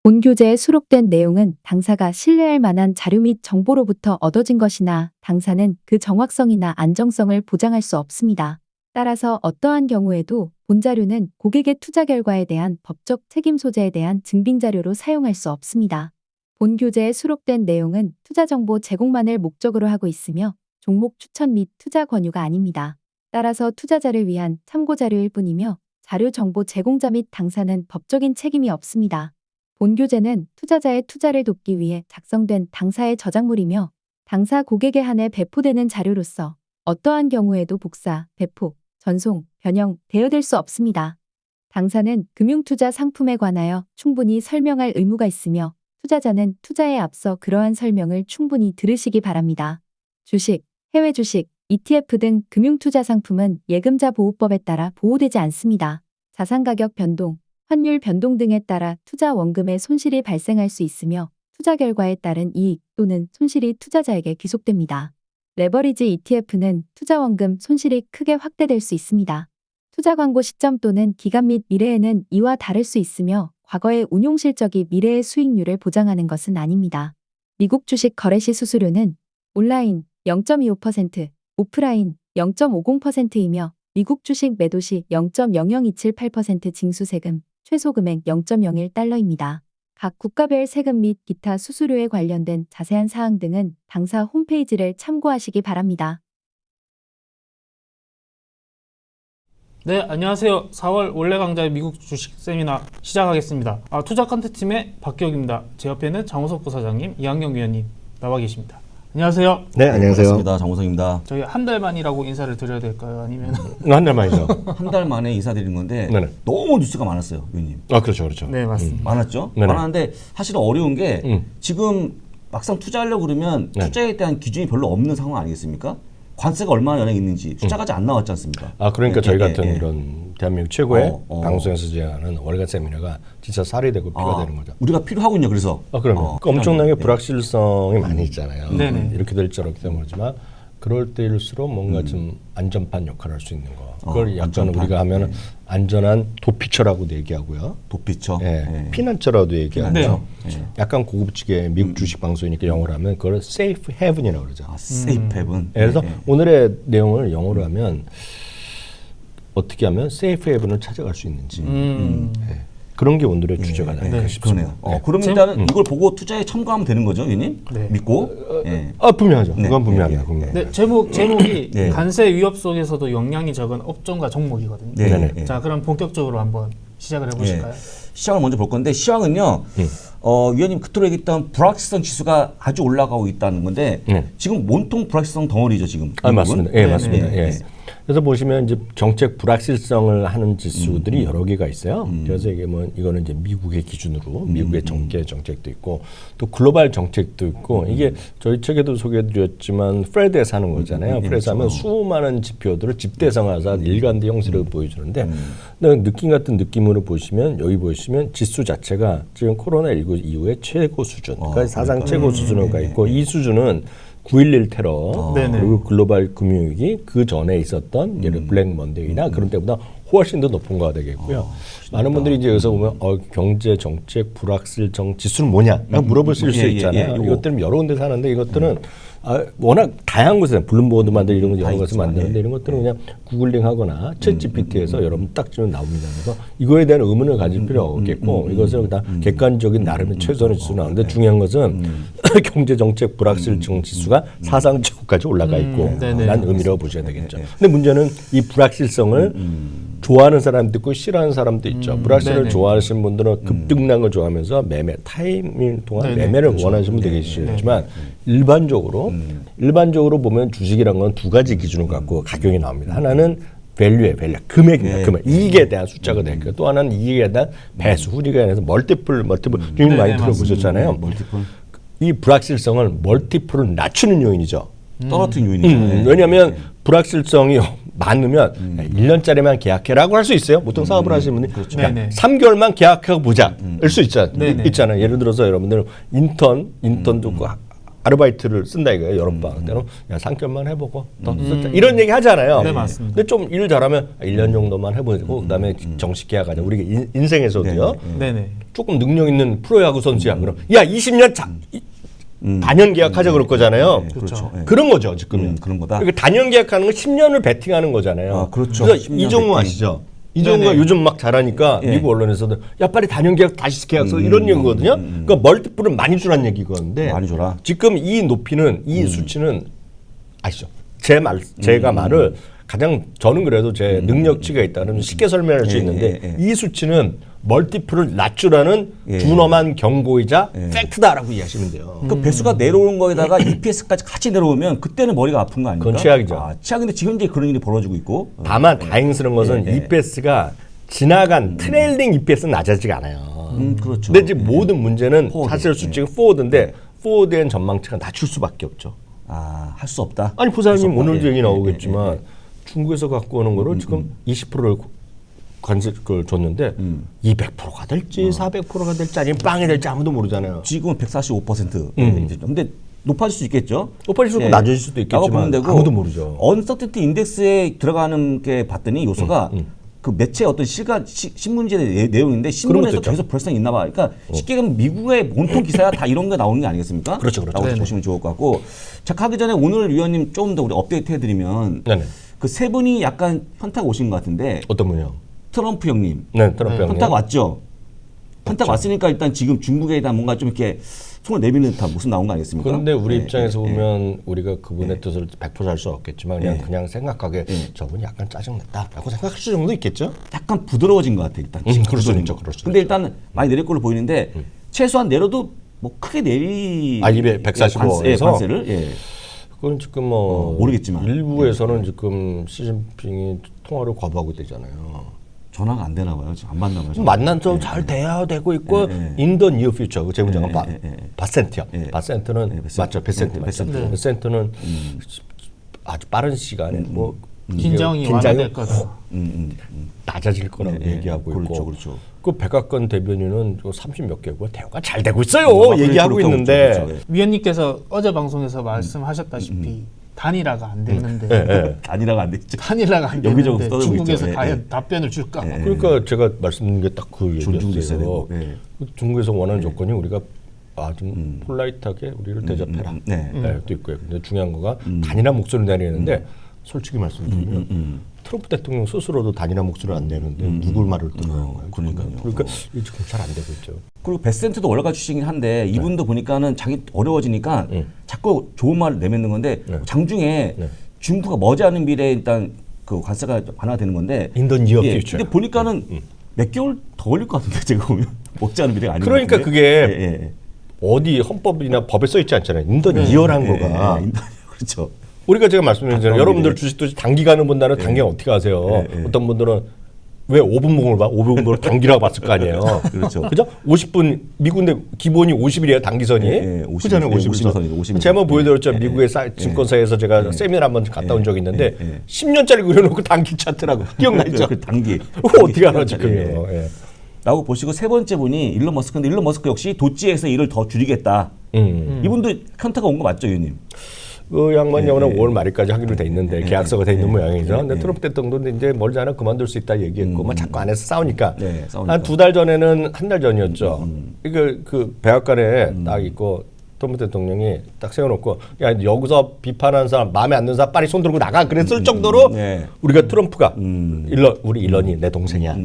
본 교재에 수록된 내용은 당사가 신뢰할 만한 자료 및 정보로부터 얻어진 것이나 당사는 그 정확성이나 안정성을 보장할 수 없습니다. 따라서 어떠한 경우에도 본 자료는 고객의 투자 결과에 대한 법적 책임 소재에 대한 증빙 자료로 사용할 수 없습니다. 본 교재에 수록된 내용은 투자 정보 제공만을 목적으로 하고 있으며 종목 추천 및 투자 권유가 아닙니다. 따라서 투자자를 위한 참고 자료일 뿐이며 자료 정보 제공자 및 당사는 법적인 책임이 없습니다. 본 교재는 투자자의 투자를 돕기 위해 작성된 당사의 저작물이며 당사 고객에 한해 배포되는 자료로서 어떠한 경우에도 복사, 배포, 전송, 변형, 대여될 수 없습니다. 당사는 금융투자 상품에 관하여 충분히 설명할 의무가 있으며 투자자는 투자에 앞서 그러한 설명을 충분히 들으시기 바랍니다. 주식, 해외 주식, ETF 등 금융투자 상품은 예금자 보호법에 따라 보호되지 않습니다. 자산 가격 변동, 환율 변동 등에 따라 투자 원금에 손실이 발생할 수 있으며 투자 결과에 따른 이익 또는 손실이 투자자에게 귀속됩니다. 레버리지 ETF는 투자 원금 손실이 크게 확대될 수 있습니다. 투자 광고 시점 또는 기간 및 미래에는 이와 다를 수 있으며 과거의 운용 실적이 미래의 수익률을 보장하는 것은 아닙니다. 미국 주식 거래 시 수수료는 온라인 0.25%, 오프라인 0.50%이며 미국 주식 매도 시 0.00278% 징수세금, 최소 금액 0.01달러입니다. 각 국가별 세금 및 기타 수수료에 관련된 자세한 사항 등은 당사 홈페이지를 참고하시기 바랍니다. 네, 안녕하세요. 4월 원래 강좌의 미국 주식 세미나 시작하겠습니다. 투자 컨텐츠팀의 박기혁입니다. 제 옆에는 장호석 부사장님, 이한경 위원님 나와 계십니다. 안녕하세요. 네, 안녕하세요. 반갑습니다. 장호성입니다. 저희 한 달 만이라고 인사를 드려야 될까요? 아니면 한 달 만이죠. 한 달 만에 인사드린 건데 네네. 너무 뉴스가 많았어요, 위원님. 아, 그렇죠, 그렇죠. 네, 맞습니다. 많았죠? 네네. 많았는데 사실은 어려운 게 지금 막상 투자하려고 그러면 네. 투자에 대한 기준이 별로 없는 상황 아니겠습니까? 관세가 얼마나 영향이 있는지 숫자까지 안 나왔지 않습니까? 아, 그러니까 예, 저희 예, 같은 예. 이런 대한민국 최고의 어. 방송에서 진행하는 월간 세미나가 진짜 살이 되고 피가 되는 거죠. 우리가 필요하군요, 그래서. 아, 그러면 엄청나게 불확실성이 많이 있잖아요. 네네. 이렇게 될지 저렇게 될지 모르지만 그럴 때일수록 뭔가 좀 안전판 역할을 할 수 있는 거. 그걸 약간 안전판. 우리가 하면은 안전한 도피처라고도 얘기하고 도피처. 예, 피난처라도 얘기하고 네. 약간 고급지게 미국 주식 방송이니까 영어로 하면 그걸 safe haven이라고 그러죠. 세이프 헤븐. 그래서 오늘의 내용을 영어로 하면 어떻게 하면 세이프 헤븐을 찾아갈 수 있는지 그런 게 오늘의 주제가 아닐까 싶습니다. 그러네요. 그럼 일단은 이걸 보고 투자에 참고하면 되는 거죠, 위원님? 네. 믿고. 예. 아, 분명하죠. 네, 그건 네, 분명합니다. 네, 분명합니다. 네, 제목이 네. 관세 위협 속에서도 영향이 적은 업종과 종목이거든요. 네. 네네. 네. 자, 그럼 본격적으로 한번 시작을 해보실까요? 시황을 먼저 볼 건데 시황은요. 위원님 그토록 얘기했던 불확실성 지수가 아주 올라가고 있다는 건데 지금 온통 불확실성 덩어리죠 지금. 아, 맞습니다. 예, 맞습니다. 네, 예. 네. 그래서 보시면 이제 정책 불확실성을 하는 지수들이 여러 개가 있어요. 그래서 이게 뭐 이거는 이제 미국의 기준으로 미국의 정책도 있고 또 글로벌 정책도 있고 이게 저희 책에도 소개해드렸지만 프레드에서 하는 거잖아요. 프레드에서 하면 수많은 지표들을 집대성화해서 일관된 형식을 보여주는데 근데 느낌 같은 느낌으로 보시면 여기 보시면 지수 자체가 지금 코로나19 이후에 최고 수준, 그러니까 사상 최고 수준으로 가 있고 이 수준은 9.11 테러 네네. 그리고 글로벌 금융위기 그 전에 있었던 예를 블랙 먼데이나 그런 때보다 훨씬 더 높은 거가 되겠고요. 많은 분들이 이제 여기서 보면 경제 정책 불확실성 지수는 뭐냐 물어보실 수 있잖아요. 이것들은 여러 군데서 하는데 이것들은 워낙 다양한 곳에서 블룸버드 만들 이런 거 여러 곳에서 만드는데 이런 것들은 그냥 구글링하거나 챗 GPT에서 여러분 딱 치면 나옵니다. 그래서 이거에 대한 의문을 가질 필요 없겠고 이것을 다 객관적인 나름의 최선의 지수 나오는데 중요한 것은 경제 정책 불확실성 지수가 사상 최고까지 올라가 있고 난 의미라고 보셔야 되겠죠. 근데 문제는 이 불확실성을 좋아하는 사람도 있고 싫어하는 사람도 있죠. 불확실을 좋아하시는 분들은 급등난 걸 좋아하면서 타이밍 동안 매매를 원하시는 분도 계시지만 일반적으로 보면 주식이란 건 두 가지 기준을 갖고 가격이 나옵니다. 하나는 밸류의 밸류, 금액입니다. 금액. 이익에 대한 숫자가 되니까 또 하나는 이익에 대한 배수, 우리가 해서 멀티플 좀 많이 들어보셨잖아요. 이 불확실성을 멀티플을 낮추는 요인이죠. 떨어뜨린 요인이죠. 왜냐하면 불확실성이 많으면 1년짜리만 계약해라고 할 수 있어요. 보통 사업을 하시는 분들이 그렇죠. 3개월만 계약하고 보자 일 수 있잖아요. 예를 들어서 여러분들 인턴 듣고 아르바이트를 쓴다 이거예요. 여름방학 때는 야 3개월만 해보고 더 쓰자. 이런 얘기 하잖아요. 네, 맞습니다. 근데 좀 일 잘하면 1년 정도만 해보고 그다음에 정식 계약하자. 우리가 인생에서도요. 네네. 조금 능력 있는 프로야구 선수야. 그럼 야 20년 단연 계약하자 그럴 거잖아요. 그렇죠. 예. 그런 거죠 지금. 그런 거다. 그러니까 단연 계약하는 건 10년을 베팅하는 거잖아요. 아, 그렇죠. 그래서 10년 이정우 베팅. 아시죠? 이정우가 네네. 요즘 막 잘하니까 예. 미국 언론에서도 야 빨리 단연 계약 다시 계약서 이런 얘기거든요. 그러니까 멀티플을 많이 주라는 얘기거든데 많이 줘라. 지금 이 높이는 이 수치는 아시죠? 제가 말을 가장 저는 그래도 제 능력치가 있다는 쉽게 설명할 수 있는데 이 수치는 멀티플을 낮추라는 준엄한 경고이자 팩트다라고 이해하시면 돼요. 그 배수가 내려오는 거에다가 EPS까지 같이 내려오면 그때는 머리가 아픈 거 아닙니까? 그건 최악이죠. 아, 최악인데 지금 이제 그런 일이 벌어지고 있고. 다만 다행스러운 것은 EPS가 지나간 트레일링 EPS는 낮아지지가 않아요. 그렇죠. 근데 지금 모든 문제는 포워드. 사실 수치가 포워드인데 포워드엔 전망치가 낮출 수밖에 없죠. 아, 할 수 없다. 아니 부사장님 오늘도 예, 얘기 예, 나오겠지만 중국에서 갖고 오는 거를 지금 20%를 관세 그걸 줬는데 200%가 될지 400%가 될지 아니면 빵이 될지 아무도 모르잖아요. 지금은 145%. 이제 좀. 근데 높아질 수 있겠죠. 높아질 수도 있고 낮아질 수도 있겠지만 보면 되고 아무도 모르죠. 언서티티 인덱스에 들어가는 게 봤더니 요소가 그 매체 어떤 신문지의 내용인데 신문에서 것도 계속 벌써 있나 봐. 그러니까 쉽게 가면 미국의 온통 기사야 다 이런 게 나오는 게 아니겠습니까? 그렇죠, 그렇죠. 라고 네네. 보시면 좋을 것 같고. 자, 하기 전에 오늘 위원님 조금 더 우리 업데이트 해드리면 네네. 그 세 분이 약간 현타가 오신 것 같은데 어떤 분이요? 트럼프 형님 네, 트럼프 형님. 현타가 왔죠. 현타가 왔으니까 일단 지금 중국에 대한 뭔가 좀 이렇게 손을 내미는 듯한 모습 나온 거 아니겠습니까? 그런데 우리 네, 입장에서 네, 보면 우리가 그분의 뜻을 100%알 수 없겠지만 그냥 생각하게 저분이 약간 짜증냈다라고 생각할 수 정도 있겠죠? 약간 부드러워진 것 같아 일단. 그럴 수 부드러운 있죠, 거. 그럴 수 근데 일단 많이 내릴 걸로 보이는데 최소한 내려도 뭐 크게 내리. 아, 145 에서? 관세를. 예. 그건 지금 뭐 모르겠지만. 일부에서는 지금 시진핑이 통화를 거부하고 되잖아요. 전화가 안 되나 봐요. 지금 안 받나 봐요. 만나서 잘 돼야 되고 있고 인더 니어 퓨처 그 재무장관 바센트요. 바센트는 맞죠. 베센트 맞죠. 베센트는 아주 빠른 시간에 뭐 긴장이 완화될 거다. 낮아질 거라고 얘기하고 그렇죠, 있고 그렇죠. 그 백악관 대변인은 30몇 개국 대화가 잘 되고 있어요. 그래, 얘기하고 그렇죠, 있는데 그렇죠, 그렇죠. 위원님께서 어제 방송에서 말씀하셨다시피 단일화가 안 되는데 단일화가 안 되죠. 단일화가 안 여기저기 되는데 떠들고 중국에서 있죠. 과연 답변을 줄까? 그러니까 제가 말씀드린 게 딱 그 존중도 있어야 얘기였어요. 되고, 예. 중국에서 원하는 조건이 우리가 아주 폴라이트하게 우리를 대접해라. 네. 또 있고요. 근데 중요한 거가 단일화 목소리를 내리는데 솔직히 말씀드리면 트럼프 대통령 스스로도 단일화 목소리를 안 내는데 누굴 말을 듣는 거예요. 그러니까요. 그러니까 이게 지금 잘 안 되고 있죠. 그리고 베센트도 월가 출신이긴 한데 이분도 보니까는 자기 어려워지니까 자꾸 좋은 말을 내뱉는 건데 장중에 중국가 머지않은 미래에 일단 그 관세가 완화가 되는 건데 In the near future. 근데 보니까는 몇 개월 더 걸릴 것 같은데 제가 보면 머지않은 미래가 아닌 그러니까 것 같은데. 그게 어디 헌법이나 법에 써 있지 않잖아요. 인더 니어란 거가. 그렇죠. 우리가 제가 말씀드렸잖아요. 가까운 여러분들 미래. 주식도 단기간을 본다는 단기간 어떻게 아세요? 어떤 분들은 왜 5분봉을 봐? 5분봉을 단기라고 봤을 거 아니에요. 그렇죠. 그죠? 50분 미국인데 기본이 50일이에요. 단기선이. 예, 50일. 그잖아요. 예, 50일. 50일. 제가 한번 보여드렸죠. 예, 미국의 증권사에서 제가 세미나 한번 갔다 온 적이 있는데 10년짜리 그려놓고 단기 차트라고 기억나죠? 그 단기. 그거 어떻게 알아 지금요? 예. 라고 보시고 세 번째 분이 일론 머스크인데 일론 머스크 역시 도지에서 일을 더 줄이겠다. 이분도 현타가 온 거 맞죠, 의원님? 그 양반 영어는 5월 말일까지 하기로 돼 있는데 계약서가 돼 있는 모양이죠. 근데 트럼프 대통령도 이제 멀지 않아 그만둘 수 있다 얘기했고, 막 자꾸 안에서 싸우니까 싸우니까. 한 2달 전에는 한 달 전이었죠. 이거 그 백악관에 딱 있고 트럼프 대통령이 딱 세워놓고 야 여기서 비판하는 사람 마음에 안 드는 사람 빨리 손 들고 나가 그랬을 정도로 우리가 트럼프가 우리 일런이 내 동생이야.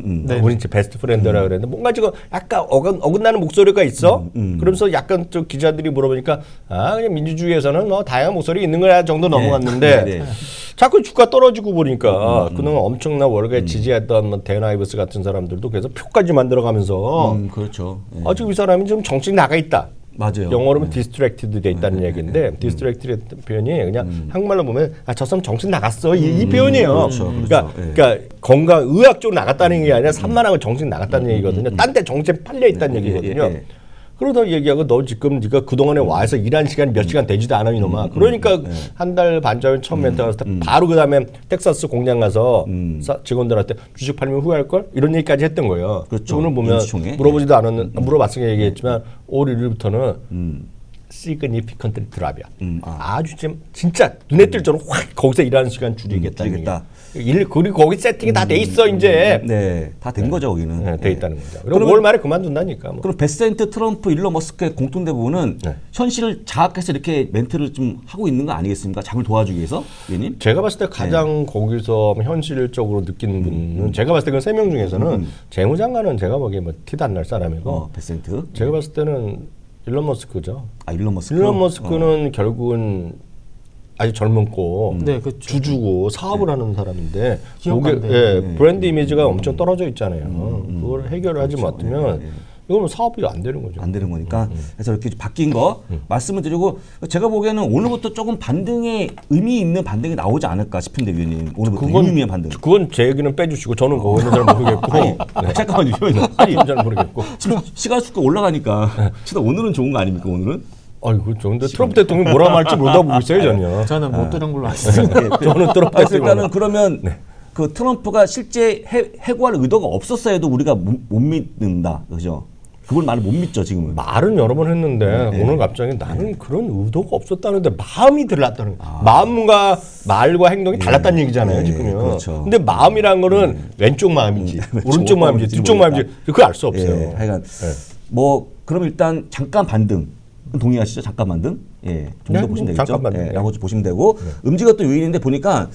우리 이제 베스트 프렌드라 그랬는데 뭔가 지금 약간 어긋나는 목소리가 있어. 그러면서 약간 저 기자들이 물어보니까 아 그냥 민주주의에서는 뭐 다양한 목소리 있는 거야 정도 넘어갔는데 자꾸 주가 떨어지고 보니까 그동안 엄청난 월가에 지지했던 뭐 댄 아이버스 같은 사람들도 계속 표까지 만들어가면서 그렇죠. 아 지금 이 사람이 지금 정신 나가 있다. 맞아요. 영어로는 distracted 돼 있다는 얘기인데 distracted 표현이 그냥 한국말로 보면 아 저 사람 정신 나갔어 이 표현이에요. 그렇죠. 그러니까 건강 의학적으로 나갔다는 게 아니라 산만하고 정신 나갔다는 얘기거든요. 딴 데 정신 팔려 있다는 얘기거든요. 그러다 얘기하고 너 지금 네가 그동안에 와서 일한 시간이 몇 시간 되지도 않아 이놈아. 그러니까 한 달 반 전에 처음 멘트 갔을 때 바로 그다음에 텍사스 공장 가서 직원들한테 주식 팔면 후회할 걸 이런 얘기까지 했던 거예요. 그렇죠. 오늘 보면 인수총회. 물어보지도 않았는 물어봤으니까 얘기했지만 올 1일부터는 시그니피컨트 드랍이야. 아주 진짜 눈에 띌 정도로 확 거기서 일하는 시간 줄이겠다. 그리고 거기 세팅이 다 돼 있어 이제. 네, 다 된 거죠 거기는. 네, 돼 있다는 거죠. 그럼 5월 말에 그만둔다니까. 뭐. 그럼 베센트, 트럼프, 일론 머스크의 공통된 부분은 현실을 자학해서 이렇게 멘트를 좀 하고 있는 거 아니겠습니까? 장을 도와주기 위해서, 위원님? 제가 봤을 때 가장 거기서 현실적으로 느끼는 분은 제가 봤을 때 그 3명 중에서는 재무장관은 제가 보기에 뭐 티도 안 날 사람이고 베센트. 제가 봤을 때는 일론 머스크죠. 아, 일론 머스크. 일론 머스크는 결국은 아주 젊은고 네, 그렇죠. 주주고 사업을 하는 사람인데 기업가인데. 브랜드 이미지가 엄청 떨어져 있잖아요. 그걸 해결하지 못하면 이거는 사업이 안 되는 거죠. 안 되는 거니까. 그래서 이렇게 바뀐 거 말씀을 드리고 제가 보기에는 오늘부터 조금 반등의 의미 있는 반등이 나오지 않을까 싶은데 위원님. 오늘부터 유의미한 반등. 그건 제 얘기는 빼주시고 저는 그거는 잘 모르겠고. 아니, 잠깐만요. 아니 잘 모르겠고. 지금 시간 수가 올라가니까 진짜 오늘은 좋은 거 아닙니까 오늘은? 아이고 근데 트럼프 대통령이 뭐라 말할지 몰라보고 있어요 전혀. 저는 못 들은 걸로 알겠습니다. 저는 트럼프 일단은 그러면 그 트럼프가 실제 해고할 의도가 없었어 해도 우리가 못 믿는다. 그죠? 그걸 말을 못 믿죠 지금은. 말은 여러 번 했는데 오늘 갑자기 나는 그런 의도가 없었다는데 마음이 들렸다는 거예요. 마음과 말과 행동이 달랐다는 얘기잖아요 지금요. 그렇죠. 근데 마음이란 거는 왼쪽 마음인지 오른쪽 마음인지 뒤쪽 마음인지 그걸 알 수 없어요. 하여간 뭐 그럼 일단 잠깐 반등 동의하시죠? 잠깐 반등? 예, 좀 더 네, 보시면 되겠죠. 잠깐 반등. 라고 보시면 되고 음지가 또 요인인데 보니까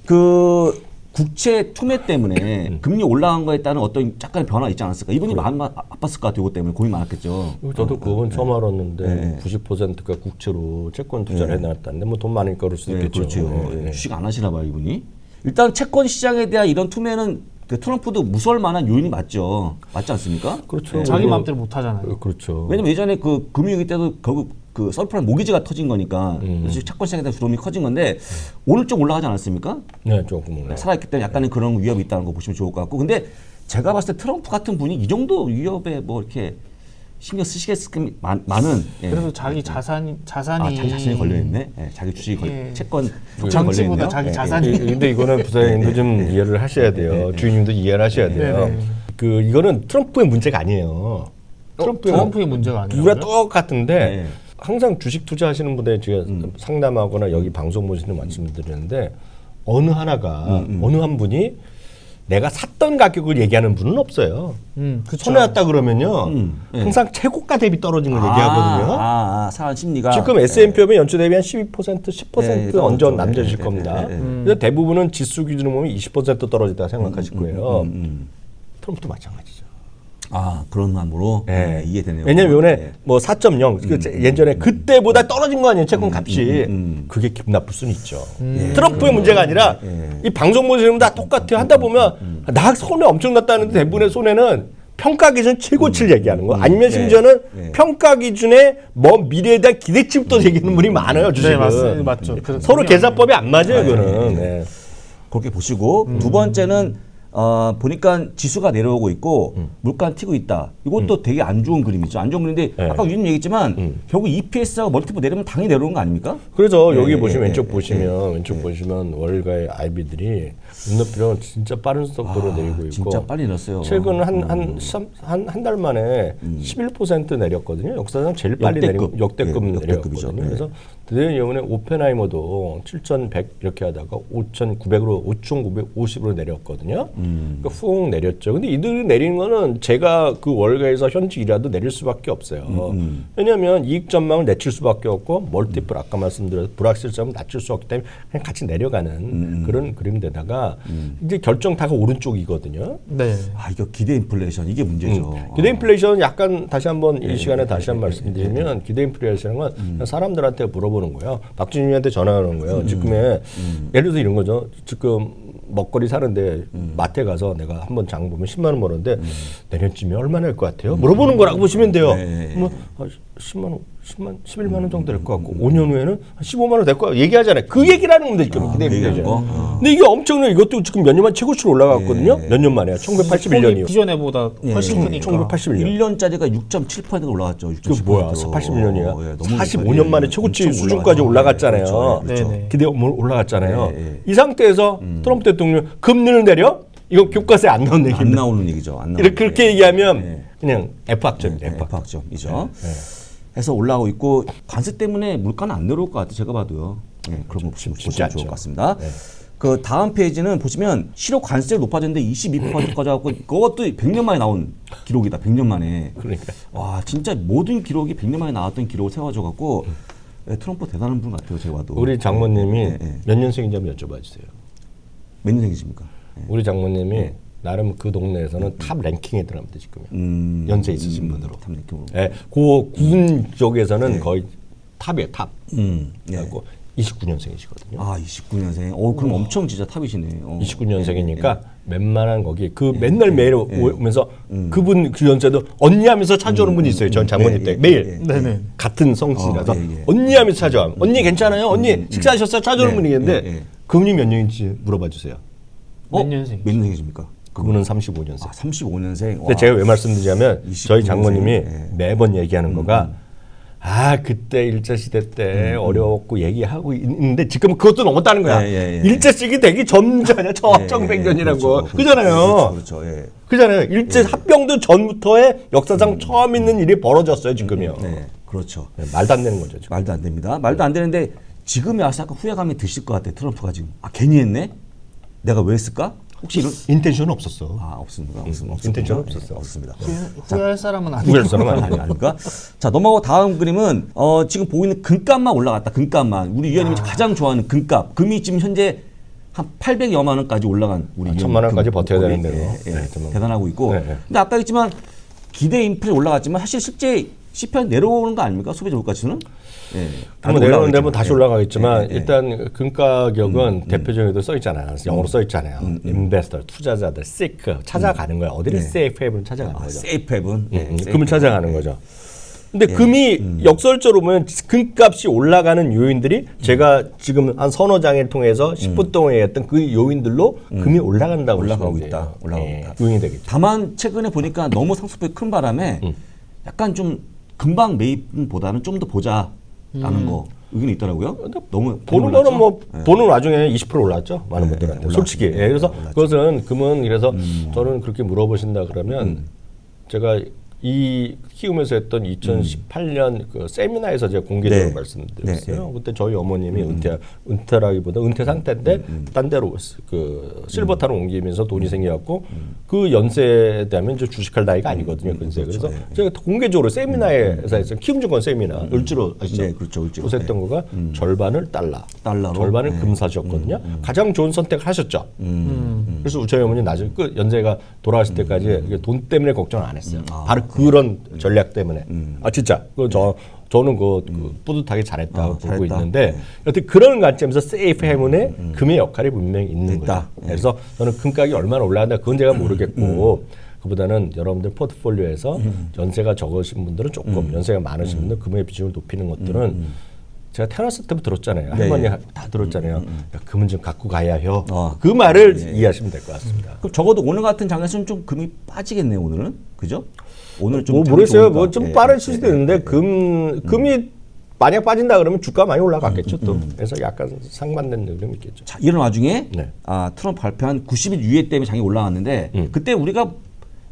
그 국채 투매 때문에 금리 올라간 거에 따른 어떤 약간의 변화 있지 않았을까? 이분이 마음 아팠을 것 같아요. 이것 때문에 고민 많았겠죠. 저도 그건 처음 알았는데 90%가 국채로 채권 투자를 해놨다는데 뭐 돈 많으니까 그럴 수도 있겠죠. 그렇죠. 네. 주식 안 하시나 봐요, 이분이. 일단 채권 시장에 대한 이런 투매는 그 트럼프도 무서울 만한 요인이 맞죠. 맞지 않습니까? 그렇죠. 자기 마음대로 못 하잖아요. 그렇죠. 왜냐면 예전에 그 금융위기 때도 결국 그 서프라임 모기지가 터진 거니까 그래서 채권 시장에 대한 두려움이 커진 건데 오늘 좀 올라가지 않았습니까? 네, 조금. 살아있기 때문에 약간의 그런 위협이 있다는 거 보시면 좋을 것 같고 근데 제가 봤을 때 트럼프 같은 분이 이 정도 위협에 뭐 이렇게 신경 쓰시겠을 많은 그래도 자기 자산이 자기 자신이 걸려 있네. 자기 주식이 채권 정치보다 자기 자산이. 근데 이거는 부사님도 좀 이해를 하셔야 돼요. 주인님도 이해를 하셔야 돼요. 그 이거는 트럼프의 문제가 아니에요. 트럼프의 문제가 아니에요. 누구나 똑같은데 항상 주식 투자하시는 분들 제가 상담하거나 여기 방송 모시는 말씀드리는데 어느 하나가 어느 한 분이 내가 샀던 가격을 얘기하는 분은 없어요. 손해 났다 그러면요. 항상 최고가 대비 떨어진 걸 얘기하거든요. 사람 심리가 지금 S&P업은 연초 대비 한 12%, 10% 얹어 남겨질 겁니다. 그래서 대부분은 지수 기준으로 보면 20% 떨어졌다 생각하실 거예요. 트럼프도 마찬가지죠. 아 그런 마음으로 이해되네요. 왜냐면 이번에 뭐 4.0 예전에 그때보다 떨어진 거 아니에요 채권 값이. 그게 기분 나쁠 수는 있죠. 트럼프의 문제가 아니라 이 방송 보시는 분 다 똑같아요. 하다 보면 나 손해 엄청 났다는데 대부분의 손해는 평가 기준 최고치를 얘기하는 거 아니면 심지어는 평가 기준에 먼 미래에 대한 기대치부터 얘기하는 분이 많아요. 주식은. 네, 맞죠. 서로 계산법이 안 맞아요. 이거는. 그렇게 보시고 두 번째는 보니까 지수가 내려오고 있고 물가는 튀고 있다. 이것도 되게 안 좋은 그림이죠. 안 좋은 그림인데 아까 위원님 얘기했지만 결국 EPS하고 멀티플 내리면 당연히 내려오는 거 아닙니까? 그래서 여기 보시면 왼쪽 보시면 월가의 IB들이 눈높이로 진짜 빠른 속도로 내리고 있고 진짜 빨리 내렸어요. 최근 한 달 만에 11% 내렸거든요. 역사상 제일 빨리 내리고 역대급 내렸거든요. 그래서 드디어 이번에 오펜하이머도 7,100 이렇게 하다가 5,900으로 5,950으로 내렸거든요. 그러니까 훅 내렸죠. 근데 이들이 내리는 거는 제가 그 월가에서 현직이라도 내릴 수밖에 없어요. 왜냐하면 이익 전망을 내칠 수밖에 없고 멀티플 아까 말씀드렸던 불확실성을 낮출 수 없기 때문에 그냥 같이 내려가는 그런 그림대다가 이제 결정타가 오른쪽이거든요. 네. 이거 기대 인플레이션 이게 문제죠. 기대 인플레이션은 약간 다시 한번 이 시간에 다시 한번 말씀드리면 기대 인플레이션은 건 사람들한테 물어보는 거예요. 박준희한테 전화하는 거예요. 지금의 예를 들어서 이런 거죠. 지금 먹거리 사는데 마트에 가서 내가 한번 장 보면 10만 원 벌었는데 내년쯤에 얼마나 할 것 같아요? 물어보는 거라고 보시면 돼요. 뭐 10만 원, 11만 원 정도 될 것 같고 5년 후에는 한 15만 원 될 것 같고 얘기하잖아요. 그 얘기라는 겁니다. 지금 기대 인플레이션. 근데 이게 엄청나게 이것도 지금 몇 년 만에 최고치로 올라갔거든요. 몇 년 만에요. 1981년이요. 기존에보다 훨씬 크니까. 1981년. 1년짜리가 6.7%가 올라갔죠. 그 뭐야? 81년이야. 45년 만에 최고치 수준까지 올라갔잖아요. 그렇죠. 기대 올라갔잖아요. 이 상태에서 트럼프 대통령 금리를 내려? 이거 교과서에 안 나오는 얘기입니다. 안 나오는 얘기죠. 안 나오는 이렇게 그렇게 얘기하면 그냥 F학점입니다. F학점이죠. 해서 올라오고 있고 관세 때문에 물가는 안 내려올 것 같아요. 제가 봐도요. 네, 그런 거 쉽지 보시면 않죠. 좋을 것 같습니다. 네. 그 다음 페이지는 보시면 실효 관세를 높아졌는데 22%까지 하고 그것도 100년 만에 나온 기록이다. 100년 만에. 그러니까. 와 진짜 모든 기록이 100년 만에 나왔던 기록을 세워줘 갖고 트럼프 대단한 분 같아요. 제가 봐도. 우리 장모님이 네, 네. 몇 년생인지 한번 여쭤봐 주세요. 몇 년생이십니까? 네. 우리 장모님이 나름 그 동네에서는 탑 랭킹에 들어갑니다 지금. 연세 있으신 분으로. 탑 랭킹으로. 예, 군 쪽에서는 거의 탑이에요 탑. 네. 그래갖고 29년생이시거든요. 아 29년생. 그럼 엄청 진짜 탑이시네. 29년생이니까 웬만한 거기 맨날 매일 오면서 그분 그 연세도 언니 하면서 찾아오는 분이 있어요. 전 장모님 때 매일 네네. 같은 성씨라서 언니 하면서 찾아와. 언니 괜찮아요? 언니 식사하셨어요? 찾아오는 분이 있는데 그분이 몇 년인지 물어봐 주세요. 몇 년생? 몇 년생이십니까? 그분은 35년생. 아 35년생. 근데 제가 왜 말씀드리냐면 29년생. 저희 장모님이 예. 매번 얘기하는 거가 그때 일제시대 때 어려웠고 얘기하고 있는데 지금 그것도 넘었다는 거야. 일제시기 되기 전전이야. 청백년이라고. 그잖아요. 그렇죠. 예. 그잖아요. 일제 합병도 전부터의 역사상 처음 있는 일이 벌어졌어요. 지금요. 네. 그렇죠. 말도 안 되는 거죠. 지금. 말도 안 됩니다. 말도 안 되는데 지금에 와서 약간 후회감이 드실 것 같아. 트럼프가 지금. 괜히 했네? 내가 왜 했을까? 혹시 이런 인텐션은 없었어. 없습니다. 인텐션 없었어. 없습니다. 후회할 사람은 아니고. 후회할 사람은 아니에요. 아닙니까? 자 넘어가고 다음 그림은 지금 보이는 금값만 올라갔다. 금값만 우리 위원님이 가장 좋아하는 금값. 금이 지금 현재 한 800여만 원까지 올라간 우리 위원님 1000만 원까지 금 버텨야 거기, 되는데요. 예, 네, 정말. 대단하고 있고. 네, 네. 근데 아까 했지만 기대 인플레 올라갔지만 사실 실제 CPI 내려오는 거 아닙니까? 소비자 물가지수는? 예. 한번 내려오는 데면 다시 올라가겠지만 예. 일단 금 가격은 대표적으로도 써 있잖아요. 영어로 써 있잖아요. 인베스터, 투자자들, 시크 찾아가는 거야. 어디를 세이프 헤븐 찾아가는 거죠. 세이프 헤븐. 금을 찾아가는 거죠. 근데 금이 역설적으로 보면 금값이 올라가는 요인들이 제가 지금 한 서너 장을 통해서 10분 동안 했던 그 요인들로 금이 올라간다고 올라가고 보시면 있다. 돼요. 올라가고 예, 있다. 요인이 되겠죠. 다만 최근에 보니까 너무 상승폭이 큰 바람에 약간 좀 금방 매입보다는 좀 더 보자라는 거 의견이 있더라고요. 너무 보는 거는 뭐 보는 와중에 20% 올랐죠. 많은 분들한테 솔직히. 예, 그래서 그것은 금은 그래서 저는 그렇게 물어보신다 그러면 제가 이 키우면서 했던 2018년 그 세미나에서 제가 공개적으로 네. 말씀드렸어요. 네. 그때 저희 어머님이 은퇴라기보다 은퇴 상태인데 딴 데로 그 실버타로 옮기면서 돈이 생겨갖고 그 연세에 되면 이제 주식할 나이가 아니거든요. 근세. 그래서 제가 공개적으로 세미나에서 했어요. 키움증권 세미나 을지로 아시죠? 네, 그렇죠. 을지로. 그래서 했던 거가 절반을 달러로 절반을 네. 금 사셨거든요. 가장 좋은 선택을 하셨죠. 그래서 저희 어머니 나중에 끝 연세가 돌아가실 때까지 이게 돈 때문에 걱정을 안 했어요. 바로 그런 전략 때문에. 진짜 저는 그 뿌듯하게 잘했다고 보고 잘했다. 있는데 여튼 그런 관점에서 세이프 해문에 금의 역할이 분명히 있는 거죠. 그래서 저는 금 가격이 얼마나 올라간다 그건 제가 모르겠고 그보다는 여러분들 포트폴리오에서 연세가 적으신 분들은 조금 연세가 많으신 분들 금의 비중을 높이는 것들은 제가 태어났을 때부터 들었잖아요. 할머니 다 들었잖아요. 야, 금은 좀 갖고 가야 해요. 그 말을 이해하시면 될 것 같습니다. 그럼 적어도 오늘 같은 장에서는 좀 금이 빠지겠네요. 오늘은 그죠? 오늘 좀 모르겠어요. 뭐 좀 빠르실 수도 있는데 금이 만약 빠진다 그러면 주가 많이 올라갔겠죠. 또 그래서 약간 상반된 느낌이 있겠죠. 자, 이런 와중에 네. 트럼프 발표한 90일 유예 때문에 장이 올라갔는데 그때 우리가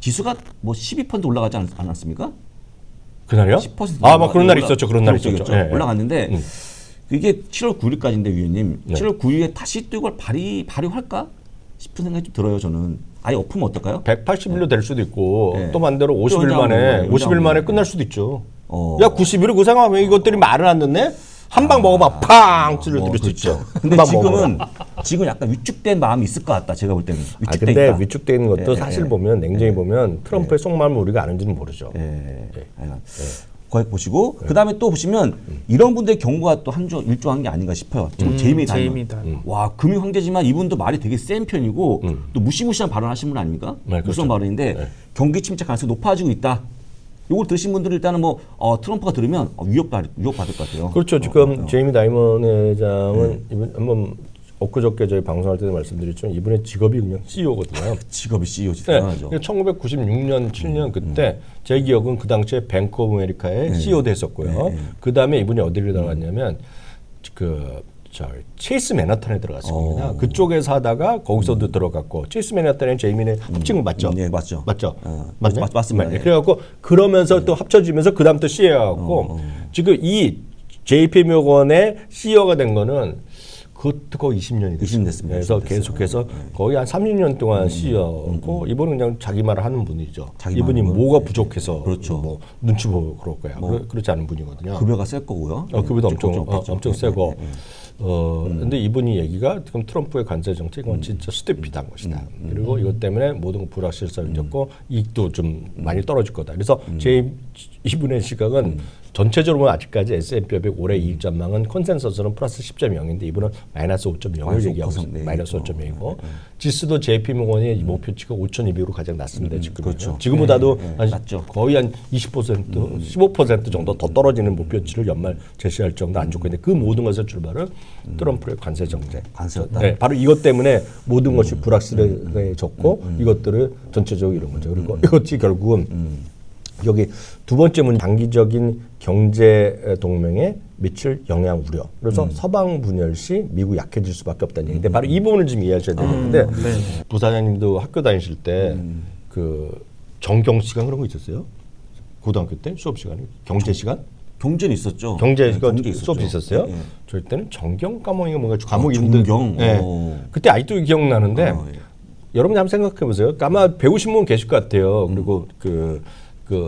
지수가 뭐 12% 올라가지 않았습니까? 그날이요? 10% 막 그런 날이 있었죠. 그런 날이 있었죠. 예, 예. 올라갔는데 이게 7월 9일까지인데 위원님 7월 9일에 다시 또 이걸 발휘할까 싶은 생각이 좀 들어요. 저는 아예 엎으면 어떨까요? 180일로 될 수도 있고 네. 또 반대로 50일 만에 연장으로, 50일 만에 연장으로. 끝날 수도 있죠. 야 90일을 그 상황하면 이것들이 말을 안 듣네. 한 방 먹어봐 팡 찔러드릴 수 있죠. 근데 한 방 먹어봐. 지금 약간 위축된 마음이 있을 것 같다. 제가 볼 때는. 위축돼 근데 있다. 위축돼 있는 것도 사실 보면 냉정히 보면 트럼프의 속마음을 우리가 아는지는 모르죠. 거기 보시고 그다음에 또 보시면 이런 분들의 경우가 또 일조한 게 아닌가 싶어요. 제이미 다이먼. 와 금이 황제지만 이분도 말이 되게 센 편이고 또 무시무시한 발언하신 분 아닙니까? 네, 무슨 그렇죠. 발언인데 경기 침체 가능성이 높아지고 있다. 이걸 들으신 분들은 일단은 뭐 트럼프가 들으면 위협받을 것 같아요. 그렇죠. 지금 제이미 다이먼 회장은 이분 한번 엊그저께 저희 방송할 때도 말씀드렸지만 이분의 직업이 그냥 CEO거든요. 직업이 CEO지. 네, 대단하죠. 1996년, 7년 그때 제 기억은 그 당시에 뱅크 오브 아메리카의 CEO도 했었고요. 그 다음에 이분이 어디를 나갔냐면 그 체이스 맨하탄에 들어갔을 겁니다. 그쪽에서 하다가 거기서도 들어갔고 체이스 맨하탄에 제이민의 합친 거 맞죠? 네, 맞죠. 맞죠? 맞습니다. 예. 그래갖고 그러면서 또 합쳐지면서 그 다음부터 CEO가 지금 이 JP 모건의 CEO가 된 거는 그것도 거의 20년이 20년 됐습니다. 그래서 20년 됐어요. 계속해서 거의 한 30년 동안 CEO고 이분은 그냥 자기 말을 하는 분이죠. 자기 이분이 말을. 뭐가 부족해서 그렇죠. 뭐 눈치 보고 그럴 거야. 그렇지 않은 분이거든요. 급여가 셀 거고요. 급여도 그렇죠. 엄청 세고. 근데 이분이 얘기가 지금 트럼프의 관세 정책은 진짜 스티피드한 것이다. 그리고 이것 때문에 모든 불확실성이 생겼고 이익도 좀 많이 떨어질 거다. 그래서 이분의 시각은 전체적으로 아직까지 S&P 500 올해 이익 전망은 컨센서스는 플러스 10.0인데 이분은 마이너스 5.0을 얘기하고 있습니다. 마이너스 5.0이고 지수도 JP 모건의 목표치가 5,200으로 가장 낮습니다. 지금 그렇죠. 지금보다도 한 낮죠. 거의 한 20%, 15% 정도 더 떨어지는 목표치를 연말 제시할 정도 안 좋고 있는데 그 모든 것을 출발은 트럼프의 관세 정책. 관세였다. 네, 바로 이것 때문에 모든 것이 불확실해졌고 이것들을 전체적으로 이런 거죠. 그리고 이것이 결국은 여기 두 번째 문제 장기적인 경제 동맹에 미칠 영향 우려. 그래서 서방 분열 시 미국 약해질 수밖에 없다는 얘기인데 바로 이 부분을 좀 이해하셔야 되는데 부사장님도 학교 다니실 때 그 정경 시간 그런 거 있었어요? 고등학교 때 수업 시간에 경제 시간? 경제는 있었죠. 경제 네, 시간 경제 수업이 있었죠. 있었어요? 예, 예. 저희 때는 정경 과목이 뭔가 과목 이름도 정경? 예. 오. 그때 아직도 기억나는데 예. 여러분이 한번 생각해 보세요. 아마 배우신 분 계실 것 같아요. 그리고 그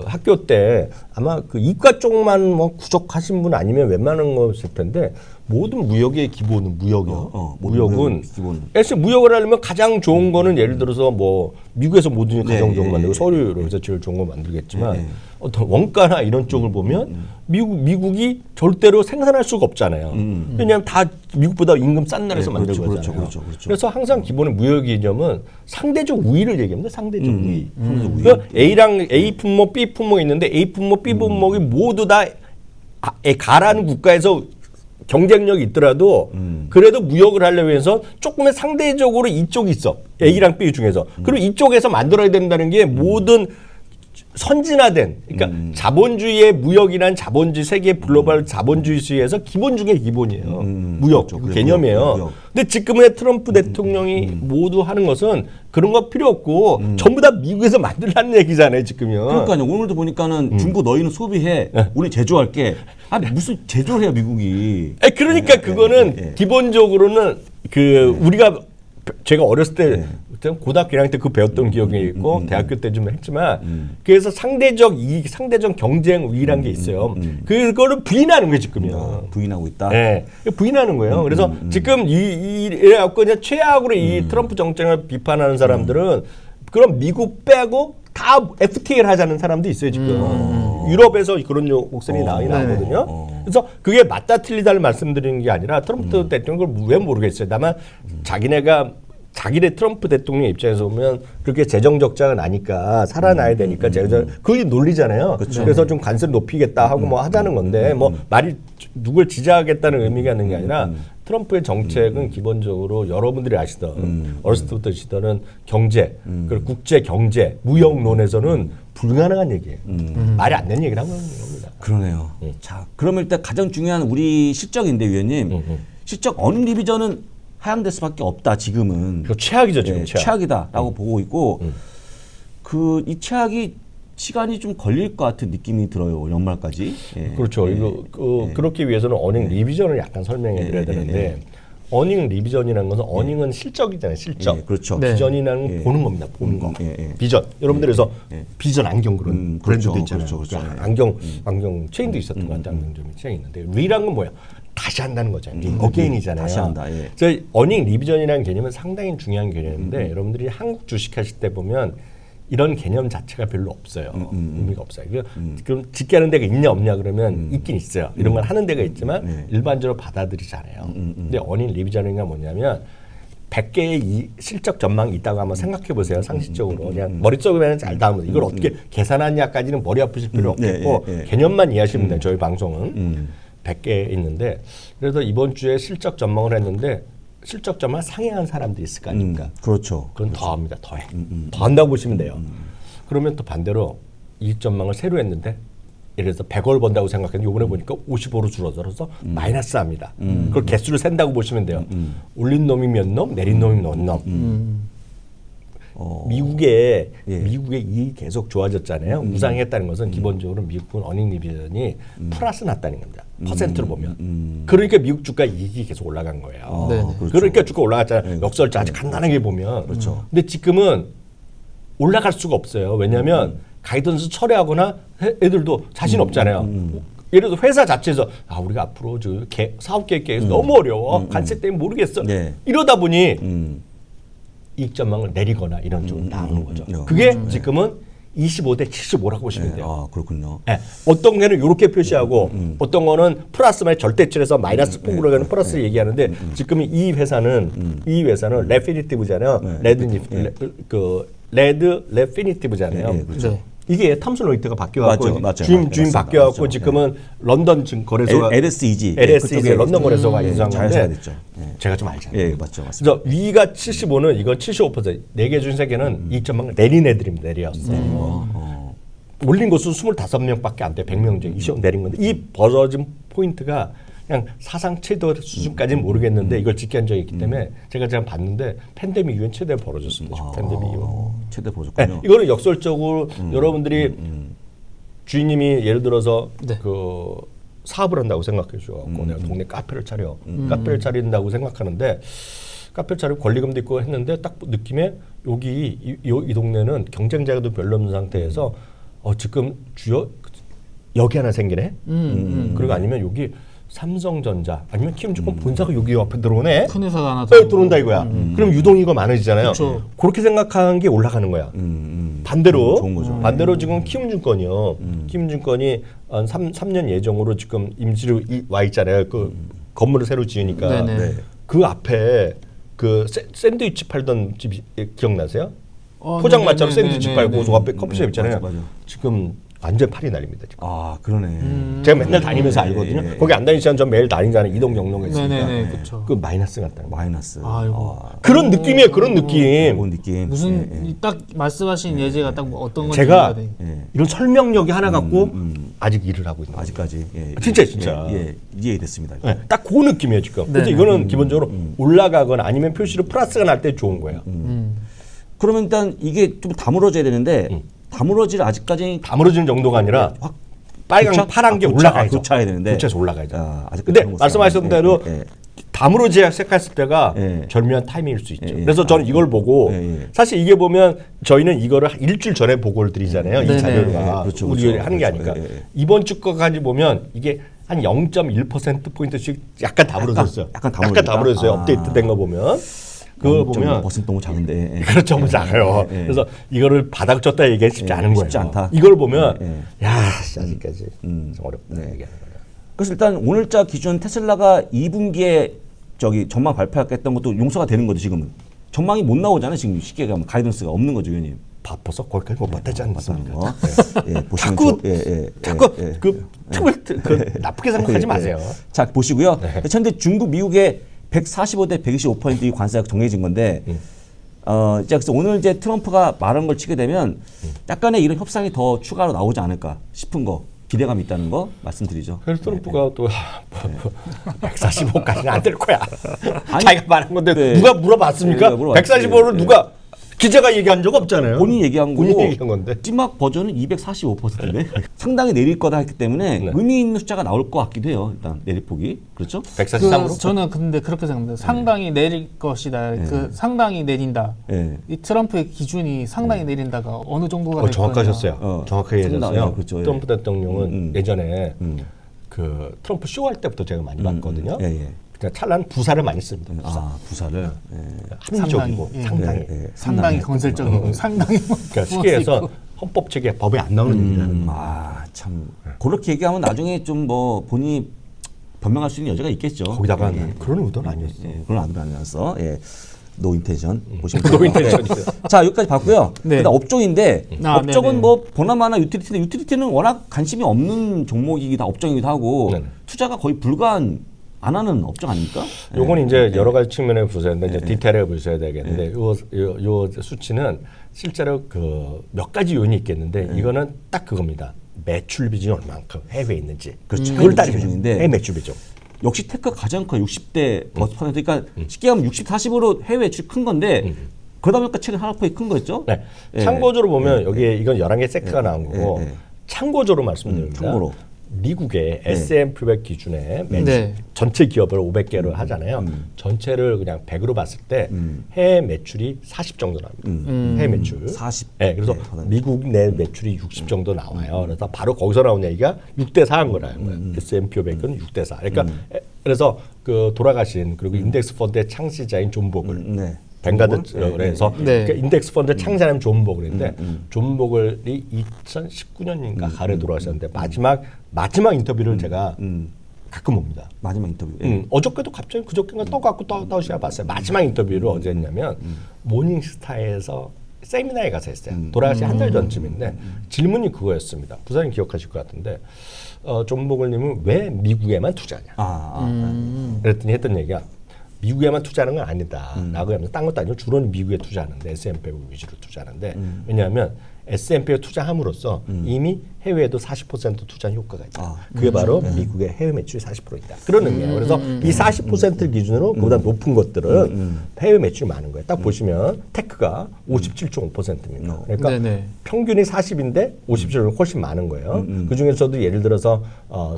학교 때 아마 그 이과 쪽만 뭐 부족하신 분 아니면 웬만한 것일 텐데 모든 무역의 기본은 무역이요. 무역은 기본. 사실 무역을 하려면 가장 좋은 거는 예를 들어서 뭐 미국에서 모든 게 가장 좋은 거 만들고 서류로 해서 제일 좋은 거 만들겠지만 어떤 원가나 이런 쪽을 보면 미국이 절대로 생산할 수가 없잖아요. 왜냐하면 다 미국보다 임금 싼 나라에서 만들고 그렇죠, 하잖아요. 그렇죠. 그래서 항상 기본의 무역 개념은 상대적 우위를 얘기합니다. 상대적 우위. 그러니까 A랑 A 품목, B 품목이 있는데 A 품목, B 품목이 모두 다 가라는 국가에서 경쟁력이 있더라도 그래도 무역을 하려고 해서 조금의 상대적으로 이쪽이 있어. A랑 B 중에서. 그리고 이쪽에서 만들어야 된다는 게 모든 선진화된 그러니까 자본주의의 무역이란 자본주의 세계 글로벌 자본주의 시에서 기본 중에 기본이에요. 무역 그렇죠. 그 개념이에요. 무역. 근데 지금의 트럼프 대통령이 모두 하는 것은 그런 거 필요 없고 전부 다 미국에서 만들라는 얘기잖아요. 지금요. 그러니까요. 오늘도 보니까는 중국 너희는 소비해. 우리 제조할게. 아니 무슨 제조를 해요 미국이. 그러니까 그거는 기본적으로는 그 우리가 제가 어렸을 때 고등학교 1학년 때 그 배웠던 기억이 있고 대학교 때 좀 했지만 그래서 상대적 이익, 상대적 경쟁 우위란 게 있어요. 그거를 부인하는 거예요 지금요. 부인하고 있다. 네, 부인하는 거예요. 그래서 지금 이래갖고 그냥 최악으로 이 트럼프 정책을 비판하는 사람들은 그럼 미국 빼고 다 FTA를 하자는 사람도 있어요 지금. 유럽에서 그런 목소리 나오거든요. 그래서 그게 맞다 틀리다를 말씀드리는 게 아니라 트럼프 대통령을 왜 모르겠어요. 다만 자기네 트럼프 대통령 입장에서 보면 그렇게 재정 적자가 나니까 살아나야 되니까 그게 논리잖아요. 그래서 좀 관세를 높이겠다 하고 뭐 하자는 건데 뭐 말이 누굴 지지하겠다는 의미가 있는 게 아니라 트럼프의 정책은 기본적으로 여러분들이 아시던 어렸을 때부터 아시던 경제 그리고 국제 경제 무역론에서는 불가능한 얘기예요. 말이 안 되는 얘기를 하고 있는 겁니다. 그러네요. 자, 그러면 일단 가장 중요한 우리 실적인데 위원님 실적 어닝 리비전은 하향될 수밖에 없다 지금은. 그 최악이죠 지금 최악이다라고 보고 있고 그 이 최악이 시간이 좀 걸릴 것 같은 느낌이 들어요 연말까지. 그렇죠. 그렇기 위해서는 어닝 리비전을 약간 설명해 드려야 되는데 어닝 리비전이라는 것은 어닝은 실적이잖아요. 실적. 그렇죠. 비전이라는 건 보는 겁니다. 보는 거. 비전. 여러분들 그래서 비전 안경 그런 브랜드도 있잖아요. 그렇죠. 안경 체인도 있었던 것 같아요. 안경점이 체인 있는데 리라는 건 뭐야? 다시 한다는 거죠. 어게인이잖아요. 다시 한다. 그래서 어닝 리비전이라는 개념은 상당히 중요한 개념인데 여러분들이 한국 주식하실 때 보면 이런 개념 자체가 별로 없어요. 의미가 없어요. 그럼 짓게 하는 데가 있냐 없냐 그러면 있긴 있어요. 이런 걸 하는 데가 있지만 일반적으로 받아들이지 않아요. 근데 어닝 리비전이가 뭐냐면 100개의 이 실적 전망이 있다고 한번 생각해 보세요. 상식적으로. 그냥 머릿속에는 잘 담으면 이걸 어떻게 계산하냐까지는 머리 아프실 필요 없겠고 개념만 이해하시면 돼요. 저희 방송은 100개 있는데 그래서 이번 주에 실적 전망을 했는데 실적 전망 상회한 사람들이 있을 거 아닙니까? 그렇죠. 그건 더 합니다. 더해. 더 한다고 보시면 돼요. 그러면 또 반대로 이익 전망을 새로 했는데 예를 들어서 100을 번다고 생각했는데 요번에 보니까 55로 줄어들어서 마이너스합니다. 그걸 개수를 센다고 보시면 돼요. 올린 놈이 몇 놈, 내린 놈이 몇 놈. 미국의 이익이 계속 좋아졌잖아요. 우상했다는 것은 기본적으로 미국은 어닝 리비전이 플러스 났다는 겁니다. 퍼센트로 보면. 그러니까 미국 주가 이익이 계속 올라간 거예요. 네네. 그렇죠. 그러니까 주가 올라갔잖아요. 역설자 아주 간단하게 보면. 그렇죠. 근데 지금은 올라갈 수가 없어요. 왜냐하면 가이던스 철회하거나 애들도 자신 없잖아요. 예를 들어 회사 자체에서 우리가 앞으로 사업 계획에서 너무 어려워. 관세 때문에 모르겠어. 네. 이러다 보니 이익 전망을 내리거나 이런 쪽으로 나오는 거죠. 그게 지금은 25대 75라고 보시면 돼요. 아, 그렇군요. 네. 어떤 거는 이렇게 표시하고 어떤 거는 플러스만 절대치에서 마이너스 폭으로 가는 플러스 얘기하는데 지금 이 회사는 레피니티브잖아요. 레드 레피니티브잖아요. 네, 그렇죠. 네. 이게 탐슨 로이트가 바뀌어갖고 맞죠. 주임 맞습니다. 바뀌어갖고 맞죠. 지금은 런던 거래소가 LSEG LSEG 런던 거래소가 인수한 자회사가 건데 됐죠. 제가 좀 알잖아요. 예, 맞죠. 그래서 위가 75는 이건 75%, 4개 중 3개는 이익 전망을 내린 애들입니다. 내렸어요. 올린 곳은 25명밖에 안 돼. 100명 중에 20명 내린 건데 이 벌어진 포인트가 그냥 사상 최대 수준까지는 모르겠는데 이걸 집계한 적이 있기 때문에 제가 봤는데 팬데믹 이후엔 최대 벌어졌습니다. 팬데믹 이후. 최대 네, 보셨군요. 이거는 역설적으로 여러분들이 주인님이 예를 들어서 네. 그 사업을 한다고 생각해 주셔갖고 내가 동네 카페를 차려 카페를 차린다고 생각하는데 카페를 차리고 권리금도 있고 했는데 딱 느낌에 여기 이 동네는 경쟁자도 별로 없는 상태에서 지금 여기 하나 생기네. 그리고 아니면 여기 삼성전자 아니면 키움증권 본사가 여기 옆에 들어오네. 큰 회사가 하나 들어온다 이거야. 그럼 유동이가 많아지잖아요. 그쵸. 그렇게 생각한 게 올라가는 거야. 반대로 좋은 거죠. 반대로 지금 키움증권이요. 키움증권이 한 3년 예정으로 지금 임시로 와 있잖아요. 그 건물을 새로 지으니까 네네. 그 앞에 그 샌드위치 팔던 집 기억나세요? 포장마차로 샌드위치 팔고 그 앞에 커피숍 있잖아요. 맞아. 지금 완전 팔이 날립니다. 지금. 아, 그러네. 제가 맨날 다니면서 알거든요. 거기 안 다니시면 전 매일 다니잖아요. 이동 경로가 있으니까. 네네네, 그렇죠. 그 마이너스 같다는 거. 마이너스. 아이고. 그런 느낌이에요. 그런 느낌. 그런 느낌. 무슨 딱 말씀하신 예제가 딱 어떤 건지 제가 이해가 돼. 이런 설명력이 하나 갖고 아직 일을 하고 있는 거예요. 아직까지. 진짜. 이해됐습니다. 네, 딱 그 느낌이에요 지금. 그래서 네네. 이거는 기본적으로 올라가거나 아니면 표시로 플러스가 날 때 좋은 거예요. 그러면 일단 이게 좀 다물어져야 되는데 다물어질 아직까지 다물어지는 정도가 아니라 확 빨강 파란 게 올라가야죠. 교차해야 되는데. 교차해서 올라가야죠. 아직까지 근데 그런 거 말씀하셨던 없어요. 대로 다물어져야 시작했을 때가 예. 절묘한 타이밍일 수 있죠. 예. 그래서 저는 이걸 보고 예. 사실 이게 보면 저희는 이거를 일주일 전에 보고를 드리잖아요. 이 네네. 자료가 그렇죠, 우리 그렇죠. 하는 게 아니까 이번 주 거까지 보면 이게 한 0.1% 포인트씩 약간 다물어졌어요. 약간 다물어졌다? 다물어졌어요. 업데이트된 거 보면 그거 보면 버슨 너무 작은데. 그렇죠, 너무 작아요. 그래서 이거를 바닥 쳤다 얘기하기 쉽지 않은 거예요. 쉽지 않다. 이걸 보면 야, 아직까지 좀 어렵다 얘기하는 거예요. 그래서 일단 오늘자 기준 테슬라가 2분기에 전망 발표했던 것도 용서가 되는 거죠 지금은. 전망이 못 나오잖아요 지금 쉽게 가면 가이던스가 없는 거죠 위원님. 바빠서 거기까지 못 봤다지 않습니까? 보시면 자꾸 그 틈을 나쁘게 생각하지 마세요. 자 보시고요. 현재 중국 미국의 145대 125%이 관세가 정해진 건데 이제 그래서 오늘 이제 트럼프가 말한 걸 치게 되면 약간의 이런 협상이 더 추가로 나오지 않을까 싶은 거 기대감이 있다는 거 말씀드리죠. 그래서 트럼프가 또 145까지는 안 될 거야. 자기가 말한 건데 누가 물어봤습니까? 145를 누가 기자가 얘기한 적 없잖아요. 본인이 얘기한 거고 본인이 얘기한 건데. 찜막 버전은 245%인데 상당히 내릴 거다 했기 때문에 의미 있는 숫자가 나올 것 같기도 해요. 일단 내리폭이 그렇죠? 143으로? 저는 근데 그렇게 생각합니다. 상당히 내릴 것이다. 그 상당히 내린다. 이 트럼프의 기준이 상당히 내린다가 어느 정도가 될 정확하셨어요. 정확하게 얘기하셨어요. 그렇죠. 트럼프 대통령은 예전에 그 트럼프 쇼할 때부터 제가 많이 봤거든요. 그냥 찰나는 부사를 많이 씁니다. 부사. 부사를 합리적이고 상당히. 상당히 건설적이고 상당히 그러니까 쉽게 해서 헌법 체계 법에 안 나오는 얘기다. 참 그렇게 얘기하면 나중에 좀 뭐 본인이 변명할 수 있는 여지가 있겠죠. 거기다가 그런 의도는 아니었어. 그런 의도는 아니었어. 노 인텐션 보시면 노 인텐션이죠. 자 여기까지 봤고요. 네. 그다음 업종인데 업종은 네네. 뭐 보나마나 유틸리티인데 유틸리티는 워낙 관심이 없는 종목이기도 업종이기도 하고 네네. 투자가 거의 불가한 안 하는 업종 아닙니까? 요건 이제 여러 가지 측면을 보셔야 되는데 이제 디테일을 보셔야 되겠는데 요 수치는 실제로 그 몇 가지 요인이 있겠는데 이거는 딱 그겁니다. 매출 비중이 얼마만큼 해외에 있는지 그렇죠. 그걸 해외 따지면 매출 비중인데 해외 매출 비중. 역시 테크가 가장 커요. 60대 퍼센트. 그러니까 쉽게 하면 60, 40으로 해외 매출이 큰 건데 그러다 보니까 최근 하락폭이 큰 거였죠. 네. 예. 참고적으로 보면 여기에 이건 11개 섹터가 나온 거고 참고적으로 말씀드립니다. 참고로. 미국의 S&P 500 기준에 네. 전체 기업을 500개로 하잖아요. 전체를 그냥 100으로 봤을 때 해외 매출이 40 정도 납니다. 해외 매출. 40. 네, 그래서 미국 내 매출이 60 정도 나와요. 그래서 바로 거기서 나온 얘기가 6대 4한 거라는 거예요. S&P 500은 6대 4. 그러니까 그래서 그 돌아가신 그리고 인덱스 펀드의 창시자인 존 보글. 네. 뱅가드에서 네. 그러니까 인덱스 펀드 창시자는 존 보글인데 존 보글이 2019년인가 가을에 돌아가셨는데 마지막 인터뷰를 제가 가끔 봅니다. 마지막 인터뷰. 어저께도 갑자기 그저께인가 떠갖고 떠시가 봤어요. 마지막 인터뷰를 어제 했냐면 모닝스타에서 세미나에 가서 했어요. 돌아가신 한 달 전쯤인데 질문이 그거였습니다. 부사님 기억하실 것 같은데 존 보글님은 왜 미국에만 투자하냐? 그랬더니 했던 얘기가 미국에만 투자하는 건 아니다. 라고 하면서 딴 것도 아니고 주로 미국에 투자하는데 S&P 위주로 투자하는데 왜냐하면 S&P에 투자함으로써 이미 해외에도 40% 투자 효과가 있다. 그게 바로 미국의 해외 매출이 40%이다. 그런 의미예요. 그래서 이 40%를 기준으로 그보다 높은 것들은 해외 매출이 많은 거예요. 딱 보시면 테크가 57.5%입니다. 그러니까 네네. 평균이 40인데 57은 훨씬 많은 거예요. 그 중에서도 예를 들어서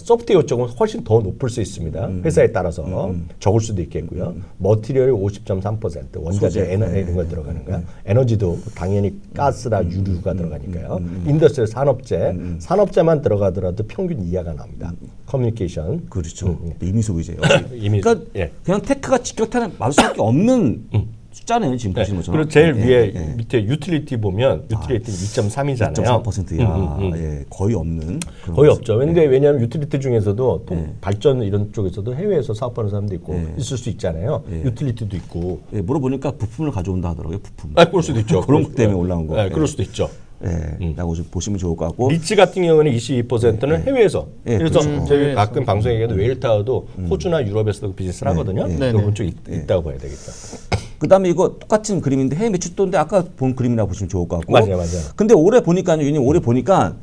소프트웨어 쪽은 훨씬 더 높을 수 있습니다. 회사에 따라서 적을 수도 있겠고요. 머티리얼이 50.3%, 원자재, 에너지 이런 거 들어가는 거야. 에너지도 당연히 가스나 유류가 들어가니까요. 인더스트리 산업재만 들어가더라도 평균 이하가 나옵니다. 커뮤니케이션. 그렇죠. 이미 소비재요. 이미 그러니까 예. 그냥 테크가 직격탄을 맞을 수밖에 없는 숫자네요. 지금 보시는 것처럼. 그리고 제일 위에 밑에 유틸리티 보면 유틸리티 2.3이잖아요. 2.3%야. 예, 거의 없는. 그런 거의 모습. 없죠. 근데 왜냐하면 유틸리티 중에서도 발전 이런 쪽에서도 해외에서 사업하는 사람도 있고 있을 수 있잖아요. 유틸리티도 있고. 예, 물어보니까 부품을 가져온다 하더라고요. 부품. 그럴 수도 있죠. 그런 것 때문에 올라온 거. 네, 그럴 수도 있죠. 라고 좀 보시면 좋을 것 같고. 리츠 같은 경우는 22%는 해외에서. 그래서 그렇죠. 저희 가끔 방송에 얘기해도 웨일타워도 호주나 유럽에서도 비즈니스를 하거든요. 네. 그런 쪽 있다고 봐야 되겠죠. 그다음에 이거 똑같은 그림인데 해외 매출도인데 아까 본 그림이라고 보시면 좋을 것 같고. 맞아요. 근데 올해 보니까요. 왜냐면 올해 보니까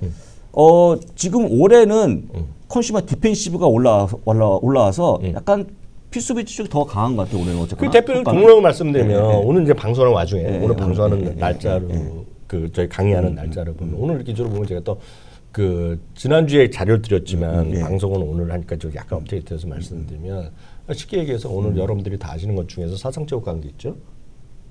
지금 올해는 컨슈머 디펜시브가 올라와서 약간 필수비치 쪽이 더 강한 것 같아요. 올해는 어쨌거나. 그 대표를 동료로 말씀드리면 오늘 이제 방송하는 와중에 오늘 네. 방송하는 날짜로 그 저희 강의하는 날짜를 보면 오늘 기준으로 보면 제가 또 그 지난주에 자료를 드렸지만 방송은 오늘 하니까 좀 약간 업데이트해서 말씀드리면 쉽게 얘기해서 오늘 여러분들이 다 아시는 것 중에서 사상체육 관계 있죠?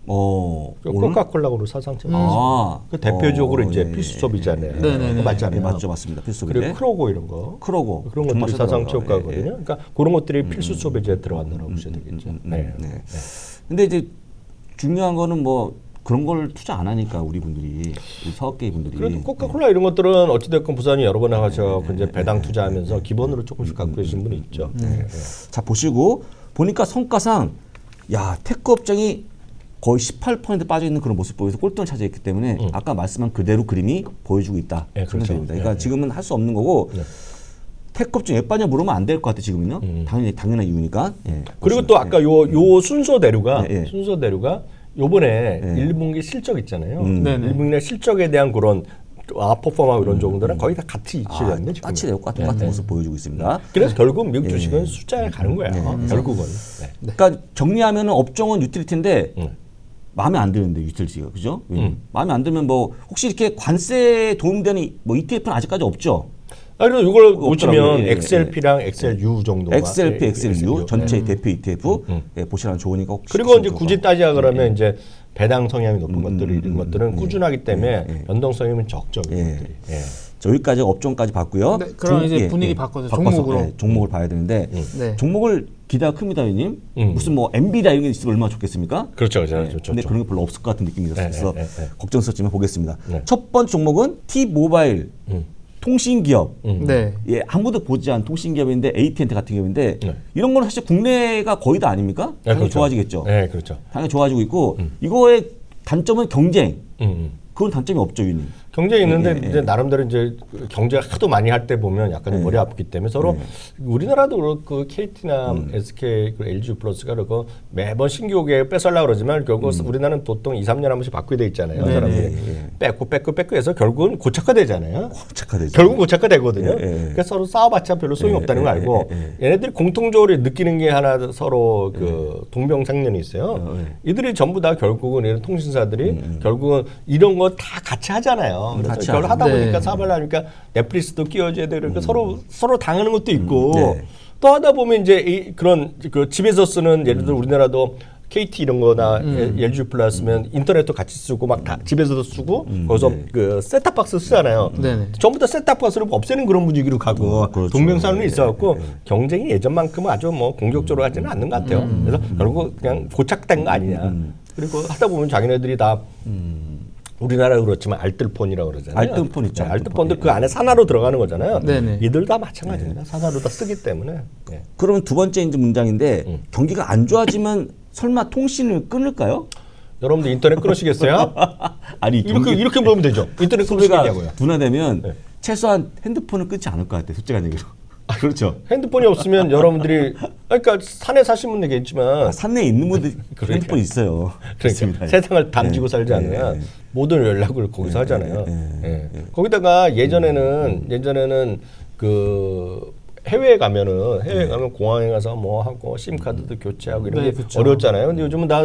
그 오늘? 코카콜라로 사상체육 그 예, 대표적으로 이제 필수 소비자네요. 네네네. 맞잖아요. 네, 맞죠, 맞습니다. 필수 소비재. 그리고 크로고 이런 거. 크로고 그런 정말 것들이 사상체육가거든요. 그러니까 그런 것들이 필수 소비재에 들어간다고 보셔야 되겠죠. 네. 근데 이제 중요한 거는 뭐 그런 걸 투자 안 하니까 우리 분들이 우리 사업계 분들이. 그래도 코카콜라 이런 것들은 어찌됐건 부산이 여러 번 나가서 이제 배당 투자하면서 기본으로 조금씩 갖고 계신 분이 있죠. 자 보시고 보니까 성과상 야 테크 업종이 거의 18% 빠져 있는 그런 모습 보여서 꼴등을 차지했기 때문에 아까 말씀한 그대로 그림이 보여주고 있다. 네, 그렇죠. 생각됩니다. 그러니까 지금은 할 수 없는 거고 테크 업종 예빠냐 물으면 안 될 것 같아 지금은요. 당연한 이유니까. 그리고 또 아까 요 순서 대류가 예. 순서 대류가 요번에 1분기 실적 있잖아요. 네네. 1분기 실적에 대한 그런 아퍼포마 이런 정도는 거의 다 같이 이치되는데 지금. 똑같이 똑같은 모습 보여주고 있습니다. 그래서 결국 미국 주식은 숫자에 가는 거예요. 결국은. 네. 그러니까 정리하면은 업종은 유틸리티인데 마음에 안 드는데 유틸리티가 그죠? 마음에 안 들면 뭐 혹시 이렇게 관세에 도움되는 뭐 ETF는 아직까지 없죠? 그래서 이걸 없더라고요. 보시면 예, XLP랑 XLU 정도가 XLP, XLU 전체 네. 대표 ETF 보시면 좋으니까 혹시 그리고 이제 보시면 굳이 좋을 따지자 그러면 이제 배당 성향이 높은 것들이 이런 것들은 꾸준하기 때문에 연동성이면 적죠. 이것들이. 자, 여기까지 업종까지 봤고요. 네, 그럼 이제 분위기 바꿔서 종목으로. 종목을 봐야 되는데 네. 종목을 기대가 큽니다, 위님. 무슨 뭐 엔비디아 이런 게 있으면 얼마나 좋겠습니까? 그렇죠, 근데 그런 게 별로 없을 것 같은 느낌이 들었어서 걱정스럽지만 보겠습니다. 네. 첫 번째 종목은 T-모바일 통신기업. 네. 예, 아무도 보지 않은 통신기업인데 AT&T 같은 기업인데 이런 거는 사실 국내가 거의 다 아닙니까? 네, 당연히 그렇죠. 좋아지겠죠. 네, 그렇죠. 당연히 좋아지고 있고 이거의 단점은 경쟁. 그건 단점이 없죠, 위님. 경쟁이 있는데 예, 이제 나름대로 이제 경제가 하도 많이 할 때 보면 약간 머리 아프기 때문에 서로 우리나라도 그렇고 KT나 SK, 그 LG 플러스가 그렇고 매번 신규 고객 뺏으려고 그러지만 결국 우리나라는 보통 2, 3년에 한 번씩 바꾸게 돼 있잖아요. 네, 사람들이 뺏고 해서 결국은 고착화되잖아요. 착하되죠. 결국 고착화되거든요. 예, 예. 그러니까 서로 싸워봤자 별로 소용이 없다는 걸 알고 얘네들이 공통적으로 느끼는 게 하나 서로 그 동병상련이 있어요. 이들이 전부 다 결국은 이런 통신사들이 결국은 이런 거 다 같이 하잖아요. 그래서 같이 결국 하죠. 하다 보니까 네. 사업을 하니까 넷플릭스도 끼워줘야 되고 그러니까 서로 당하는 것도 있고 네. 또 하다 보면 이제 그런 그 집에서 쓰는 예를 들어 우리나라도 KT 이런 거나 LG 플러스면 인터넷도 같이 쓰고 막 다 집에서도 쓰고 거기서 그 셋탑박스 쓰잖아요. 네네. 전부 다 셋탑박스를 없애는 그런 분위기로 가고 그렇죠. 동명상련이 있어갖고 경쟁이 예전만큼은 아주 뭐 공격적으로 하지는 않는 것 같아요. 그래서 결국 그냥 고착된 거 아니냐. 그리고 하다 보면 자기네들이 다 우리나라 그렇지만 알뜰폰이라고 그러잖아요. 알뜰폰 있죠. 네, 알뜰폰도 그 안에 산하로 들어가는 거잖아요. 네네. 이들 다 마찬가지입니다. 산하로 다 쓰기 때문에. 네. 그러면 두 번째 이제 문장인데 경기가 안 좋아지면 설마 통신을 끊을까요? 여러분들 인터넷 끊으시겠어요? 아니 이렇게 보면 되죠. 인터넷 소비가 끊으시겠냐고요. 둔화되면 네. 최소한 핸드폰을 끊지 않을 것 같아요. 솔직한 얘기로. 그렇죠. 핸드폰이 없으면 여러분들이 그러니까 산에 사시면 되겠지만 산내에 있는 분들 그러니까. 핸드폰 있어요. 그러니까 있습니다. 세상을 담지고 네. 살지 않으면 네. 모든 연락을 거기서 하잖아요. 예. 거기다가 예전에는 그 해외에 가면 공항에 가서 뭐 하고 심카드도 교체하고 이런 네, 게 그쵸. 어려웠잖아요. 근데 요즘은 다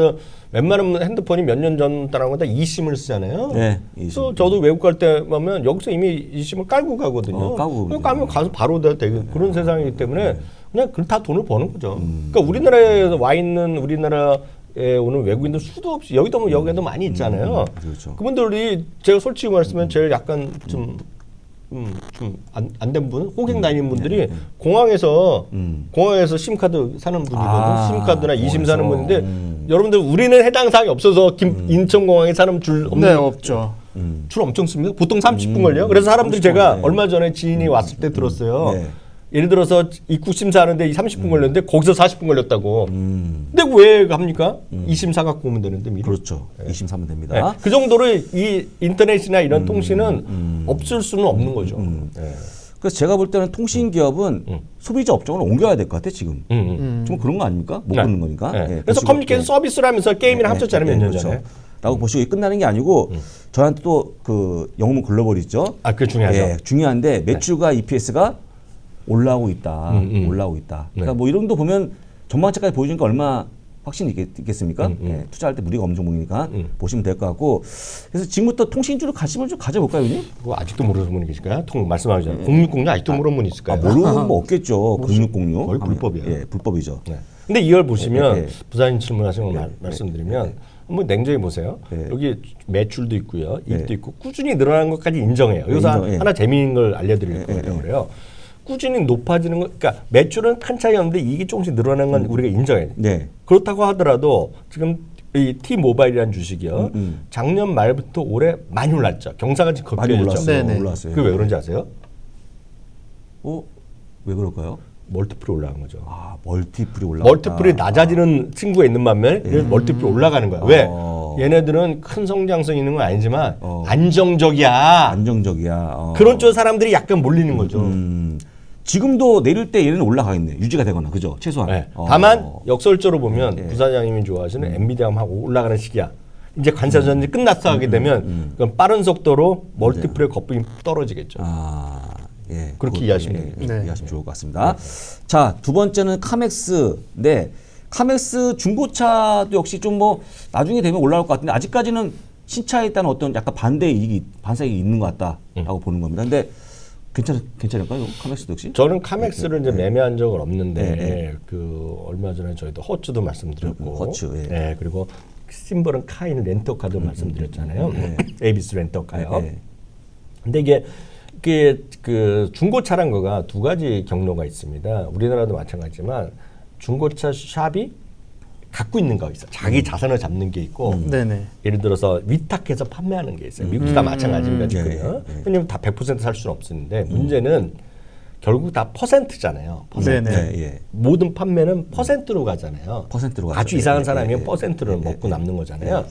웬만하면 핸드폰이 몇 년 전 따라한 건다 eSIM을 쓰잖아요. 네, 그래서 저도 외국 갈 때 보면 여기서 이미 eSIM을 깔고 가거든요. 깔고 그러니까 가면 가서 바로 다 되게 그런 세상이기 때문에 그냥 다 돈을 버는 거죠. 그러니까 우리나라에 와 있는 우리나라에 오는 외국인들 수도 없이 여기도 뭐 여기도 많이 있잖아요. 그렇죠. 그분들이 제가 솔직히 말씀하면 제일 약간 좀 안 된 분, 호갱 다니는 분들이 공항에서 심카드 사는 분이거든요. 아, 심카드나 eSIM 사는 공항에서. 분인데 여러분들 우리는 해당 사항이 없어서 인천공항에 사람 줄 없는 네, 없죠. 줄 엄청 씁니다. 보통 30분 걸려요. 그래서 사람들이 제가 네. 얼마 전에 지인이 왔을 때 들었어요. 네. 예를 들어서 입국 심사하는데 30분 걸렸는데 거기서 40분 걸렸다고. 근데 왜 합니까? eSIM 사갖고 오면 되는데 미리. 그렇죠. 23면 됩니다. 네. 그 정도로 이 인터넷이나 이런 통신은 없을 수는 없는 거죠. 네. 그래서 제가 볼 때는 통신 기업은 소비자 업종을 옮겨야 될 것 같아 지금. 좀 그런 거 아닙니까? 못 네. 끊는 거니까. 네. 예, 그래서 보시고, 커뮤니케이션 예. 서비스를 하면서 게임이랑 합쳤잖아요, 몇 년 그렇죠. 전에. 라고 보시고 이게 끝나는 게 아니고 저한테 또 그 영문 글로벌 있죠. 아, 그게 중요하죠. 예, 중요한데 매출과 EPS가 올라오고 있다. 올라오고 있다. 그러니까 네. 뭐 이런 거 보면 전망치까지 보여주니까 얼마 확신이 있겠습니까? 예, 투자할 때 무리가 엄청 보이니까 보시면 될 것 같고 그래서 지금부터 통신주를 관심을 좀 가져볼까요, 형님? 그거 아직도 모르는 분이 계실까요? 말씀하기 전에. 0606 아직도 모르는 분이 있을까요? 모르는 뭐 없겠죠. 0606. 거의 불법이에요. 예, 불법이죠. 네. 근데 이걸 보시면 예. 부사님 질문하신 거 말씀드리면 한번 냉정히 보세요. 예. 여기 매출도 있고요, 이익도 있고 꾸준히 늘어나는 것까지 인정해요. 여기서 인정, 예. 하나 재미있는 걸 알려드릴 거예요. 그래요. 꾸준히 높아지는 거, 그러니까 매출은 큰 차이 없는데 이익이 조금씩 늘어나는 건 우리가 인정해요. 네. 그렇다고 하더라도 지금 이 T-모바일이라는 주식이요. 작년 말부터 올해 많이 올랐죠. 경사가 지금 많이 걷겨졌죠. 올랐어요. 네네. 올랐어요. 그게 왜 그런지 아세요? 왜 그럴까요? 멀티플이 올라간 거죠. 아, 멀티플이 올라갔다. 멀티플이 낮아지는 친구가 있는 반면에 멀티플이 올라가는 거야. 왜? 얘네들은 큰 성장성이 있는 건 아니지만 안정적이야. 안정적이야. 그런 쪽 사람들이 약간 몰리는 거죠. 지금도 내릴 때 얘는 올라가겠네. 유지가 되거나 그죠? 최소한. 네. 다만 역설적으로 보면 부사장님이 좋아하시는 엔비디아하고 올라가는 시기야. 이제 관세전이 끝났어 하게 되면 그럼 빠른 속도로 멀티플의 거품이 떨어지겠죠. 아, 예. 그렇게 그것도, 이해하시면 예, 됩니다. 이해하시면 좋을 것 같습니다. 자, 두 번째는 카맥스인데 카맥스 중고차도 역시 좀 뭐 나중에 되면 올라올 것 같은데 아직까지는 신차에 따른 어떤 약간 반사이익이 있는 것 같다라고 보는 겁니다. 근데 괜찮을까요? 카맥스도 역시? 저는 카맥스를 이제 매매한 적은 없는데 그 얼마 전에 저희도 허츠도 말씀드렸고, 허츠, 예. 네, 그리고 심벌은 카인 렌터카도 말씀드렸잖아요. 에이비스 렌터카요. 근데 이게 그 중고차란 거가 두 가지 경로가 있습니다. 우리나라도 마찬가지지만 중고차 샵이 갖고 있는 거 있어. 자기 자산을 잡는 게 있고, 네네. 예를 들어서 위탁해서 판매하는 게 있어요. 미국도 다 마찬가지입니다. 지금요. 왜냐면 다 100% 살 수는 없는데 문제는 결국 다 퍼센트잖아요. 퍼센트. 네네. 예. 모든 판매는 퍼센트로 가잖아요. 퍼센트로 가죠. 아주 이상한 예, 사람이면 예, 퍼센트를 먹고 남는 거잖아요.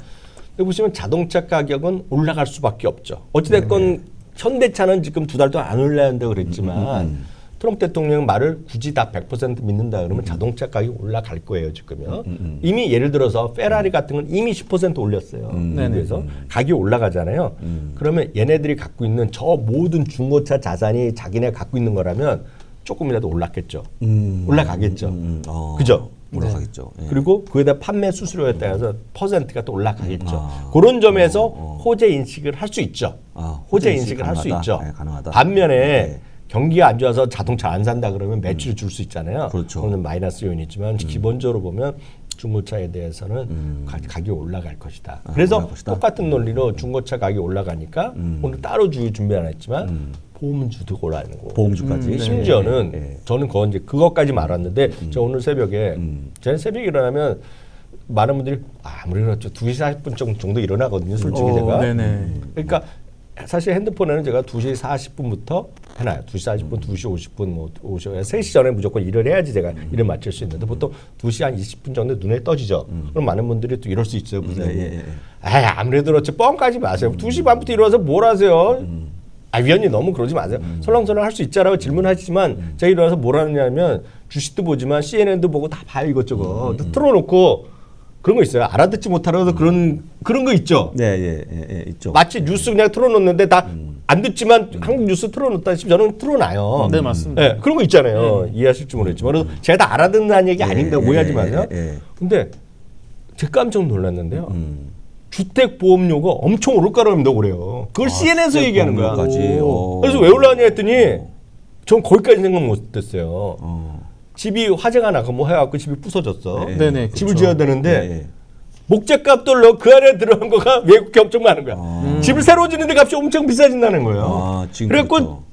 여기 보시면 자동차 가격은 올라갈 수밖에 없죠. 어찌됐건 현대차는 지금 2달 동안 안 올라야 한다고 그랬지만 트럼프 대통령 말을 굳이 다 100% 믿는다 그러면 자동차 가격이 올라갈 거예요 지금요. 이미 예를 들어서 페라리 같은 건 이미 10% 올렸어요. 그래서 가격이 올라가잖아요. 그러면 얘네들이 갖고 있는 저 모든 중고차 자산이 자기네 갖고 있는 거라면 조금이라도 올랐겠죠. 올라가겠죠. 그죠? 올라가겠죠. 예. 그리고 그에다 판매 수수료에 따라서 퍼센트가 또 올라가겠죠. 그런 점에서 호재 인식을 할 수 있죠. 호재 인식을 할 수 있죠. 네, 가능하다. 반면에 경기가 안 좋아서 자동차 안 산다 그러면 매출을 줄 수 있잖아요. 그렇죠. 그거는 마이너스 요인이지만 기본적으로 보면 중고차에 대해서는 가격이 올라갈 것이다. 그래서 올라갈 것이다. 똑같은 논리로 중고차 가격이 올라가니까 오늘 따로 준비 안 했지만 보험주도 올라가는 거고. 보험주까지. 심지어는 예. 저는 이제 그것까지 말았는데 저 오늘 새벽에 저는 새벽에 일어나면 많은 분들이 아무래도 2시 40분 정도 일어나거든요. 솔직히 제가. 네네. 그러니까 사실 핸드폰에는 제가 2시 40분부터 해놔요. 2시 40분, 2시 50분, 뭐 3시 전에 무조건 일을 해야지 제가 일을 마칠 수 있는데 보통 2시 한 20분 정도 눈에 떠지죠. 그럼 많은 분들이 또 이럴 수 있어요. 보세요. 아무래도 그렇지 뻥까지 마세요. 2시 반부터 일어나서 뭘 하세요? 위원님 너무 그러지 마세요. 설렁설렁 할 수 있잖아요. 질문하시지만 제가 일어나서 뭘 하느냐면 주식도 보지만 CNN도 보고 다 봐요 이것저것. 틀어놓고 그런 거 있어요. 알아듣지 못하라서 그런 거 있죠. 네, 있죠. 마치 뉴스 그냥 틀어놓는데 다 안 듣지만 한국 뉴스 틀어놓다시피 저는 틀어놔요. 네, 맞습니다. 네, 그런 거 있잖아요. 이해하실지 모르겠지만 그래서 제가 다 알아듣는 얘기 아닙니다. 오해하지 마세요. 근데 제가 깜짝 놀랐는데요. 주택보험료가 엄청 오를 거라고 그래요. 그걸 CNN에서 얘기하는 거야. 그래서 왜 올라가냐 했더니 전 거기까지 생각 못했어요. 집이 화재가 나고 뭐 해갖고 집이 부서졌어. 네네. 집을 지어야 되는데 목재값도 넣어 그 안에 들어간 거가 외국계 엄청 많은 거야. 집을 새로 짓는데 값이 엄청 비싸진다는 거예요. 그래갖고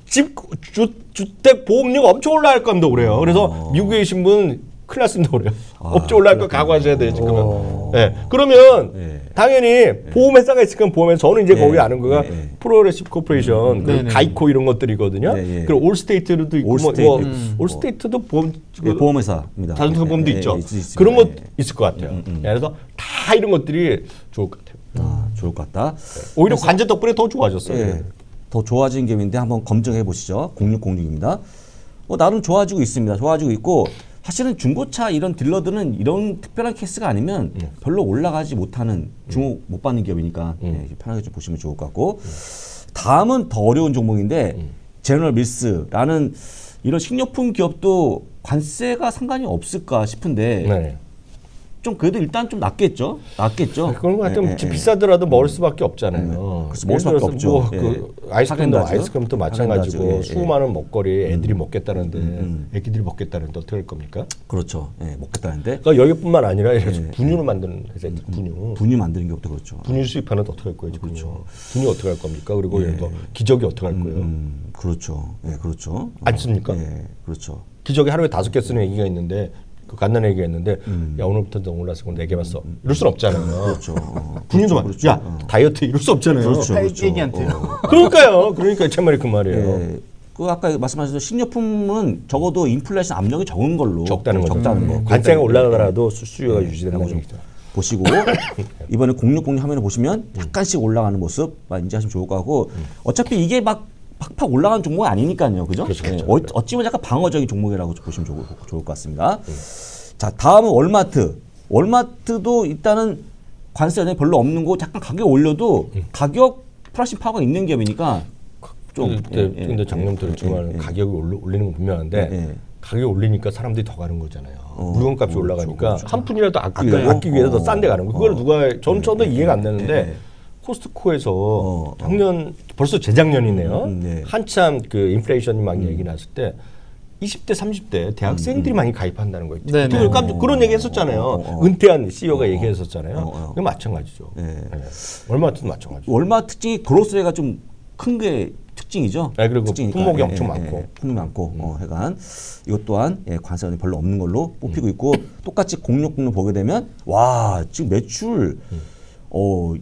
주택 보험료가 엄청 올라갈 건다 그래요. 그래서 미국에 계신 분 큰일 났습니다 그래요. 업체 올라갈 거 각오하셔야 돼요 지금은. 네. 그러면 당연히 보험회사가 있으니까 보험회사 저는 이제 거기 아는 거가 프로그레시브 코퍼레이션, 가이코 이런 것들이거든요. 그리고 올스테이트도 있고 올스테이트도 보험회사입니다. 자동차 보험도 있죠. 그런 것 있을 것 같아요. 그래서 다 이런 것들이 좋을 것 같아요. 좋을 것 같다. 오히려 관제 덕분에 더 좋아졌어요. 더 좋아진 gem인데 한번 검증해 보시죠. 0606입니다. 나름 좋아지고 있습니다. 좋아지고 있고 사실은 중고차 이런 딜러들은 이런 특별한 케이스가 아니면 별로 올라가지 못하는 주목 못 받는 기업이니까 편하게 좀 보시면 좋을 것 같고 다음은 더 어려운 종목인데 제너럴 밀스라는 이런 식료품 기업도 관세가 상관이 없을까 싶은데 좀 그래도 일단 좀 낫겠죠? 그런 거 같으면 비싸더라도 먹을 수밖에 없잖아요. 그래서 먹을 수밖에 없죠. 뭐 그 아이스크림도 마찬가지고 수많은 먹거리 애들이 먹겠다는데 애기들이 먹겠다는데 어떻게 할 겁니까? 그렇죠. 먹겠다는데. 그러니까 여기뿐만 아니라 분유를 만드는 회사 분유 만드는 기업도 그렇죠. 분유 수입하는 데 어떻게 할 거예요? 그렇죠. 분유 어떻게 할 겁니까? 그리고 예를 들어 기저귀 어떻게 할 거예요? 그렇죠. 그렇죠. 안 씁니까? 그렇죠. 기저귀 하루에 5개 쓰는 얘기가 있는데 그 간단한 얘기가 있는데 야 오늘부터 너 올랐어 그럼 4개만 써 이럴 순 없잖아요. 그렇죠. 분유도 그렇죠. 야 다이어트 이럴 수 없잖아요. 그렇죠. 애기한테요. 그러니까 참말이 그 말이에요. 그 아까 말씀하신 식료품은 적어도 인플레이션 압력이 적은 걸로 적다는 거죠. 적다는 거. 관세가 올라가더라도 수수료가 유지되는 거죠. 보시고 이번에 0606 화면을 보시면 약간씩 올라가는 모습 인지하시면 좋을 것 같고 어차피 이게 막 팍팍 올라가는 종목이 아니니까요. 그죠? 그렇죠. 어찌 보면 약간 방어적인 종목이라고 보시면 좋을 것 같습니다. 자, 다음은 월마트. 월마트도 일단은 관세 연연이 별로 없는 거 약간 가격 올려도 가격 프라이싱 파워가 있는 기업이니까 좀. 근데 작년부터 정말 가격이 올리는 건 분명한데 가격이 올리니까 사람들이 더 가는 거잖아요. 물건값이 올라가니까 한 푼이라도 아끼기 위해서 더 싼 데 가는 거. 그걸 누가 저도 이해가 안 되는데 코스트코에서 작년 벌써 재작년이네요. 한참 그 인플레이션이 막 얘기 났을 때 20대 30대 대학생들이 많이 가입한다는 거 있죠. 그런 얘기 했었잖아요. 은퇴한 CEO가 얘기했었잖아요. 그게 마찬가지죠. 월마트도 마찬가지죠. 월마트 특징이 그로스리가 좀 큰 게 특징이죠. 그리고 특징이니까. 품목이 엄청 많고. 품목이 많고 해간 이것 또한 관세가 별로 없는 걸로 뽑히고 있고 똑같이 0606 보게 되면 와 지금 매출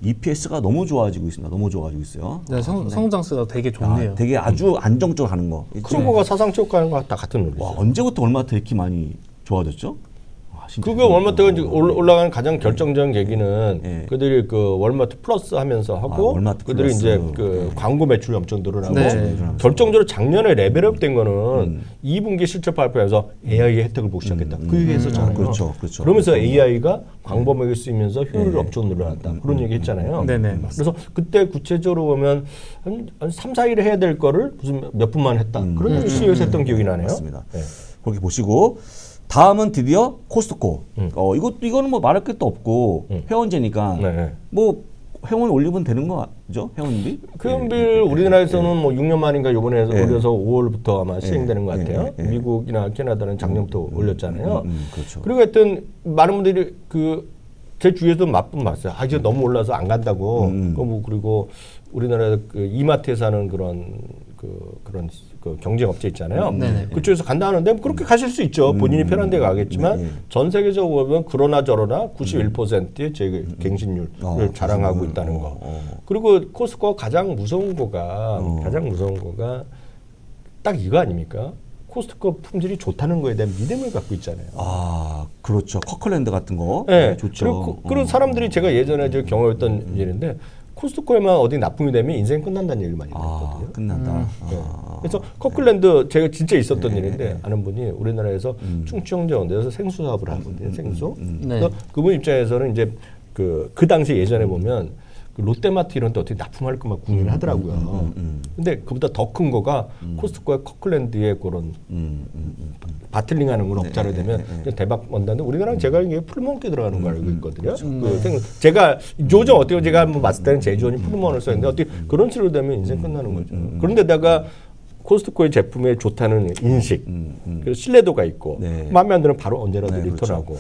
EPS가 너무 좋아지고 있습니다. 너무 좋아지고 있어요. 네, 성장세가 되게 좋네요. 되게 아주 안정적으로 가는 거. 그런 거가 사상적 가는 거 다 같은 논리죠. 와, 언제부터 월마트 이렇게 많이 좋아졌죠? 진짜. 그게 월마트가 이제 올라가는 가장 결정적인 계기는 예. 그들이 그 월마트 플러스 하면서 하고 월마트 그들이 플러스. 이제 그 광고 매출이 엄청 늘어나고 네. 결정적으로 작년에 레벨업 된 거는 2분기 실적 발표에서 AI의 혜택을 보기 시작했다. 그 얘기 했었잖아요. 그렇죠. 그러면서 AI가 광범위하게 쓰이면서 효율이 엄청 늘어났다. 그런 얘기 했잖아요. 네네. 그래서 그때 구체적으로 보면 한 3, 4일에 해야 될 거를 무슨 몇 분만 했다. 그런 CEO에서 했던 기억이 나네요. 맞습니다. 네. 그렇게 보시고 다음은 드디어 코스트코. 이거는 뭐 말할 것도 없고 회원제니까 네. 뭐 회원 올리면 되는 거죠? 회원비? 회원비를 우리나라에서는 뭐 6년 만인가 이번에 예. 올려서 5월부터 아마 시행되는 것 예. 같아요. 예. 미국이나 캐나다는 작년부터 올렸잖아요. 그렇죠. 그리고 하여튼 많은 분들이 제 주위에도 맛분 봤어요. 아 이제 너무 올라서 안 간다고. 그리고 우리나라 그 이마트에서 하는 그런 경쟁업체 있잖아요. 네네. 그쪽에서 간다 하는데 그렇게 가실 수 있죠. 본인이 편한 데 가겠지만 네. 전 세계적으로 보면 그러나 저러나 91%의 제 갱신률을 자랑하고 있다는 거. 그리고 코스트코가 가장 무서운 거가 딱 이거 아닙니까? 코스트코 품질이 좋다는 거에 대한 믿음을 갖고 있잖아요. 아, 그렇죠. 커클랜드 같은 거. 네, 좋죠. 그리고 사람들이 제가 예전에 경험했던 일인데 코스트코에만 어디 납품이 되면 인생 끝난다는 얘기를 많이 들었거든요. 끝난다. 네. 그래서 커클랜드 제가 진짜 있었던 일인데 아는 분이 우리나라에서 충청정원에서 생수 사업을 하거든요. 생수. 그래서 그분 입장에서는 이제 그 당시 예전에 보면 그 롯데마트 이런 데 어떻게 납품할 것만 궁리를 하더라고요. 근데 그보다 더 큰 거가 코스트코의 커클랜드의 그런 바틀링하는 걸 업자로 되면 대박 먼다는데 우리나라는 제가 이게 풀몬게 들어가는 거 알고 있거든요. 제가 요즘 어떻게 제가 한번 봤을 때는 제조원이 풀몬을 썼는데 어떻게 그런 식으로 되면 인생 끝나는 거죠. 그런데다가 코스트코의 제품에 좋다는 인식, 그리고 신뢰도가 있고 마음에 안 들면 바로 언제라도 리턴하고.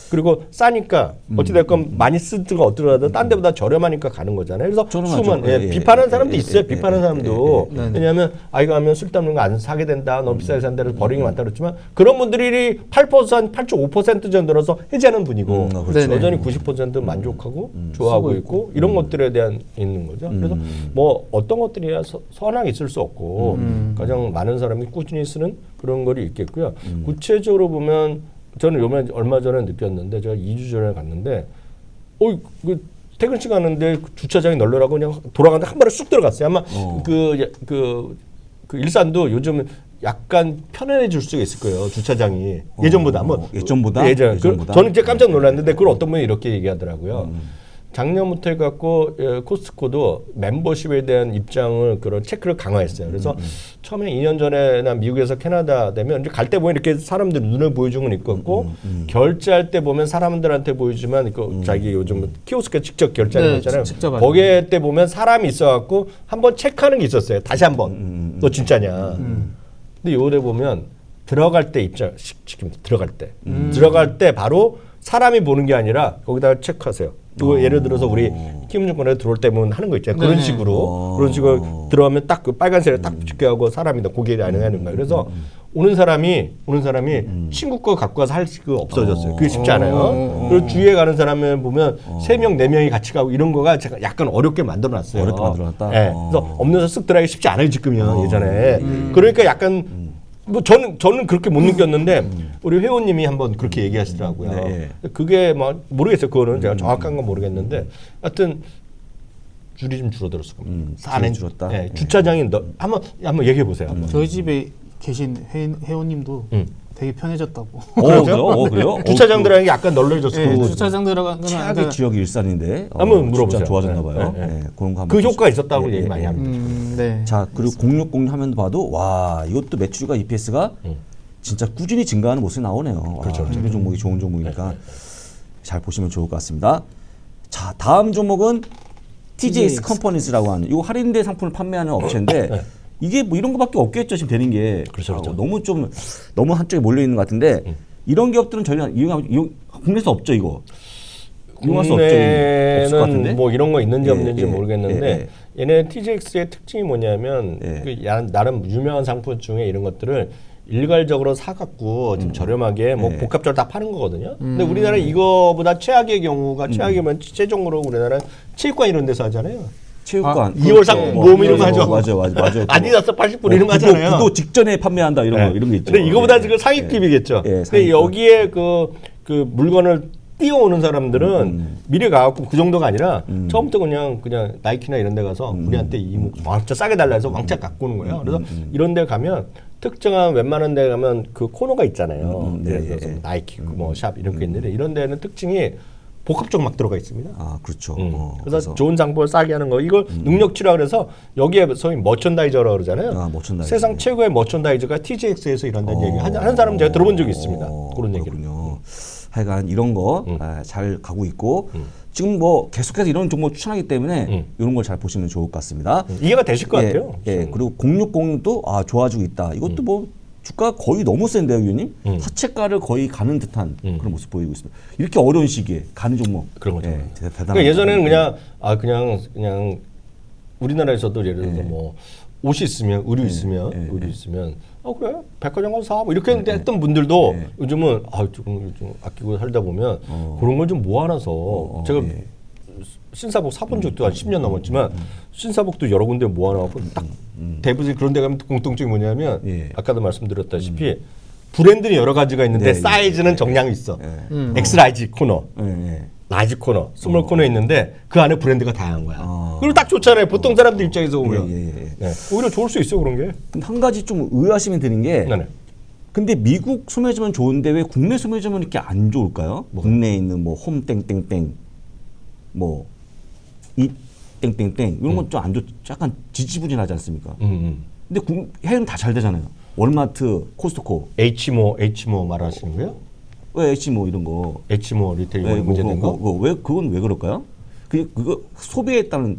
그리고 싸니까 어찌됐건 많이 쓰든가 어쩌더라도 딴 데보다 저렴하니까 가는 거잖아요. 그래서 수만 비판하는 사람도 있어요. 비판하는 사람도. 왜냐하면 이거 하면 쓸데없는 거 안 사게 된다. 너무 비싸게 산다. 그래서 버리는 게 많다 그랬지만 그런 분들이 8.5% 정도로서 해제하는 분이고 여전히 90% 만족하고 좋아하고 있고 이런 것들에 대한 있는 거죠. 그래서 뭐 어떤 것들이야 선항이 있을 수 없고 가장 많은 사람이 꾸준히 쓰는 그런 거리 있겠고요. 구체적으로 보면 저는 요번에 얼마 전에 느꼈는데 제가 2주 전에 갔는데 그 퇴근 시간인데 주차장이 널널하고 그냥 돌아가는데 한 번에 쑥 들어갔어요. 아마 그 일산도 요즘 약간 편안해질 수가 있을 거예요. 주차장이 예전보다 예전보다. 저는 이제 깜짝 놀랐는데 그걸 어떤 분이 이렇게 얘기하더라고요. 작년부터 해갖고 코스트코도 멤버십에 대한 입장을 그런 체크를 강화했어요. 그래서 처음에 2년 전에나 미국에서 캐나다 되면 이제 갈 때 보면 이렇게 사람들 눈을 보여주는 건 있고 결제할 때 보면 사람들한테 보이지만 자기 요즘 키오스크에 직접 결제하는 거 있잖아요. 거기에 때 보면 사람이 있어갖고 한번 체크하는 게 있었어요. 다시 한번 너 진짜냐. 근데 요래 보면 들어갈 때 입장 시킵니다. 들어갈 때 바로 사람이 보는 게 아니라 거기다가 체크하세요. 또 예를 들어서 우리 키움증권에 들어올 때 보면 하는 거 있잖아요. 그런 식으로 들어가면 딱 그 빨간색을 딱 붙게 사람이다 고개를 안 하는 거예요. 그래서 오는 사람이 친구 거 갖고 가서 할 수가 없어졌어요. 그게 쉽지 않아요. 그리고 주위에 가는 사람을 보면 3명, 4명이 같이 가고 이런 거가 제가 약간 어렵게 만들어놨어요. 어렵게 만들어놨다. 네. 그래서 없는 데서 쓱 들어가기 쉽지 않아요 지금이요. 예전에. 그러니까 약간 뭐 저는 그렇게 못 느꼈는데 우리 회원님이 한번 그렇게 얘기하시더라고요. 그게 뭐 모르겠어요. 그거는 제가 정확한 건 모르겠는데 하여튼 줄이 좀 줄어들었을 겁니다. 줄이 줄었다. 네, 주차장이 한번 얘기해 보세요. 저희 집에 계신 회원님도 되게 편해졌다고. 그래요? 주차장 들어가는 게 약간 널널해졌어요. 주차장 들어가는 건 최악의 지역이 일산인데 한번 물어보세요. 진짜 좋아졌나 봐요. 그런 거 그 효과가 있었다고 얘기 많이 합니다. 네. 자, 그리고 060 화면도 봐도 와, 이것도 매출과 EPS가 진짜 꾸준히 증가하는 모습이 나오네요. 그렇죠. 재료 종목이 좋은 종목이니까 잘 보시면 좋을 것 같습니다. 자, 다음 종목은 TJX 컴퍼니스라고 하는 이거 할인된 상품을 판매하는 업체인데 이게 뭐 이런 거밖에 없겠죠. 지금 되는 게 너무 한쪽에 몰려 있는 것 같은데 이런 기업들은 전혀 국내에서 없죠. 이거 이용할 수 없죠. 없을 것 같은데 뭐 이런 거 있는지 없는지 모르겠는데 얘네 TJX의 특징이 뭐냐면 그 나름 유명한 상품 중에 이런 것들을 일괄적으로 사갖고 좀 저렴하게 뭐 복합적으로 다 파는 거거든요. 근데 우리나라 이거보다 최악의 경우가 최악이면 최종으로 우리나라 체육관 이런 데서 하잖아요. 체육관 2월 상 모험 이런 거 하죠. 맞아요. 아디다스 80불 이런 거 하잖아요. 구도 직전에 판매한다 이런 거 있죠. 근데 이거보다 지금 상위급이겠죠. 근데 여기에 그 그 물건을 띄워오는 사람들은 미리 가갖고 그 정도가 아니라 처음부터 그냥 나이키나 이런 데 가서 우리한테 이 왕자 싸게 달라 해서 왕자 갖고 오는 거예요. 그래서 이런 데 가면 특정한 웬만한 데 가면 그 코너가 있잖아요. 예를 들어서 나이키 뭐 샵 이런 게 있는데 이런 데는 특징이 복합적 막 들어가 있습니다. 아 그렇죠. 그래서 좋은 상품을 싸게 하는 거 이걸 능력치라 그래서 여기에 소위 머천다이저라고 그러잖아요. 아, 머천다이저. 세상 최고의 머천다이저가 TJX에서 일한다는 얘기 하는 사람 제가 들어본 적이 있습니다. 그런 얘기를. 그렇군요. 하여간 이런 거 잘 가고 있고 지금 뭐 계속해서 이런 종목 추천하기 때문에 이런 걸 잘 보시면 좋을 것 같습니다. 이해가 되실 것 같아요. 예, 그리고 0606도 좋아지고 있다. 이것도 뭐 주가 거의 너무 센데요, 위원님? 사채가를 거의 가는 듯한 그런 모습 보이고 있습니다. 이렇게 어려운 시기에 가는 종목 그런 거죠. 대단한. 그러니까 예전에는 그냥 우리나라에서도 예를 들어서 뭐 옷이 있으면 의류 있으면 그래 백화점 가서 사 뭐 이렇게 했던 분들도 요즘은 조금 아끼고 살다 보면 그런 걸 좀 모아놔서 제가 신사복 사본 적도 한 10년 넘었지만 신사복도 여러 군데 모아놔갖고 딱 대부분 그런 데 가면 공통점이 뭐냐면 아까도 말씀드렸다시피 브랜드는 여러 가지가 있는데 사이즈는 정량이 있어. 엑스라이즈 코너, 라지 코너, 스몰 코너 있는데 그 안에 브랜드가 다양한 거야. 그리고 딱 좋잖아요. 보통 사람들 입장에서 보면 오히려 좋을 수 있어요 그런 게. 근데 한 가지 좀 의아심이 드는 게 네네. 근데 미국 소매점은 좋은데 왜 국내 소매점은 이렇게 안 좋을까요? 국내에 있는 뭐 홈 땡땡땡 뭐 이 땡땡땡 이런 건 좀 안 좋, 약간 지지부진하지 않습니까? 근데 해외는 다 잘 되잖아요. 월마트, 코스트코, H모 말하시는 거예요? 왜 H모 이런 거, H모 리테일 이번에 문제된 거? 왜 그건 왜 그럴까요? 그거 소비에 따른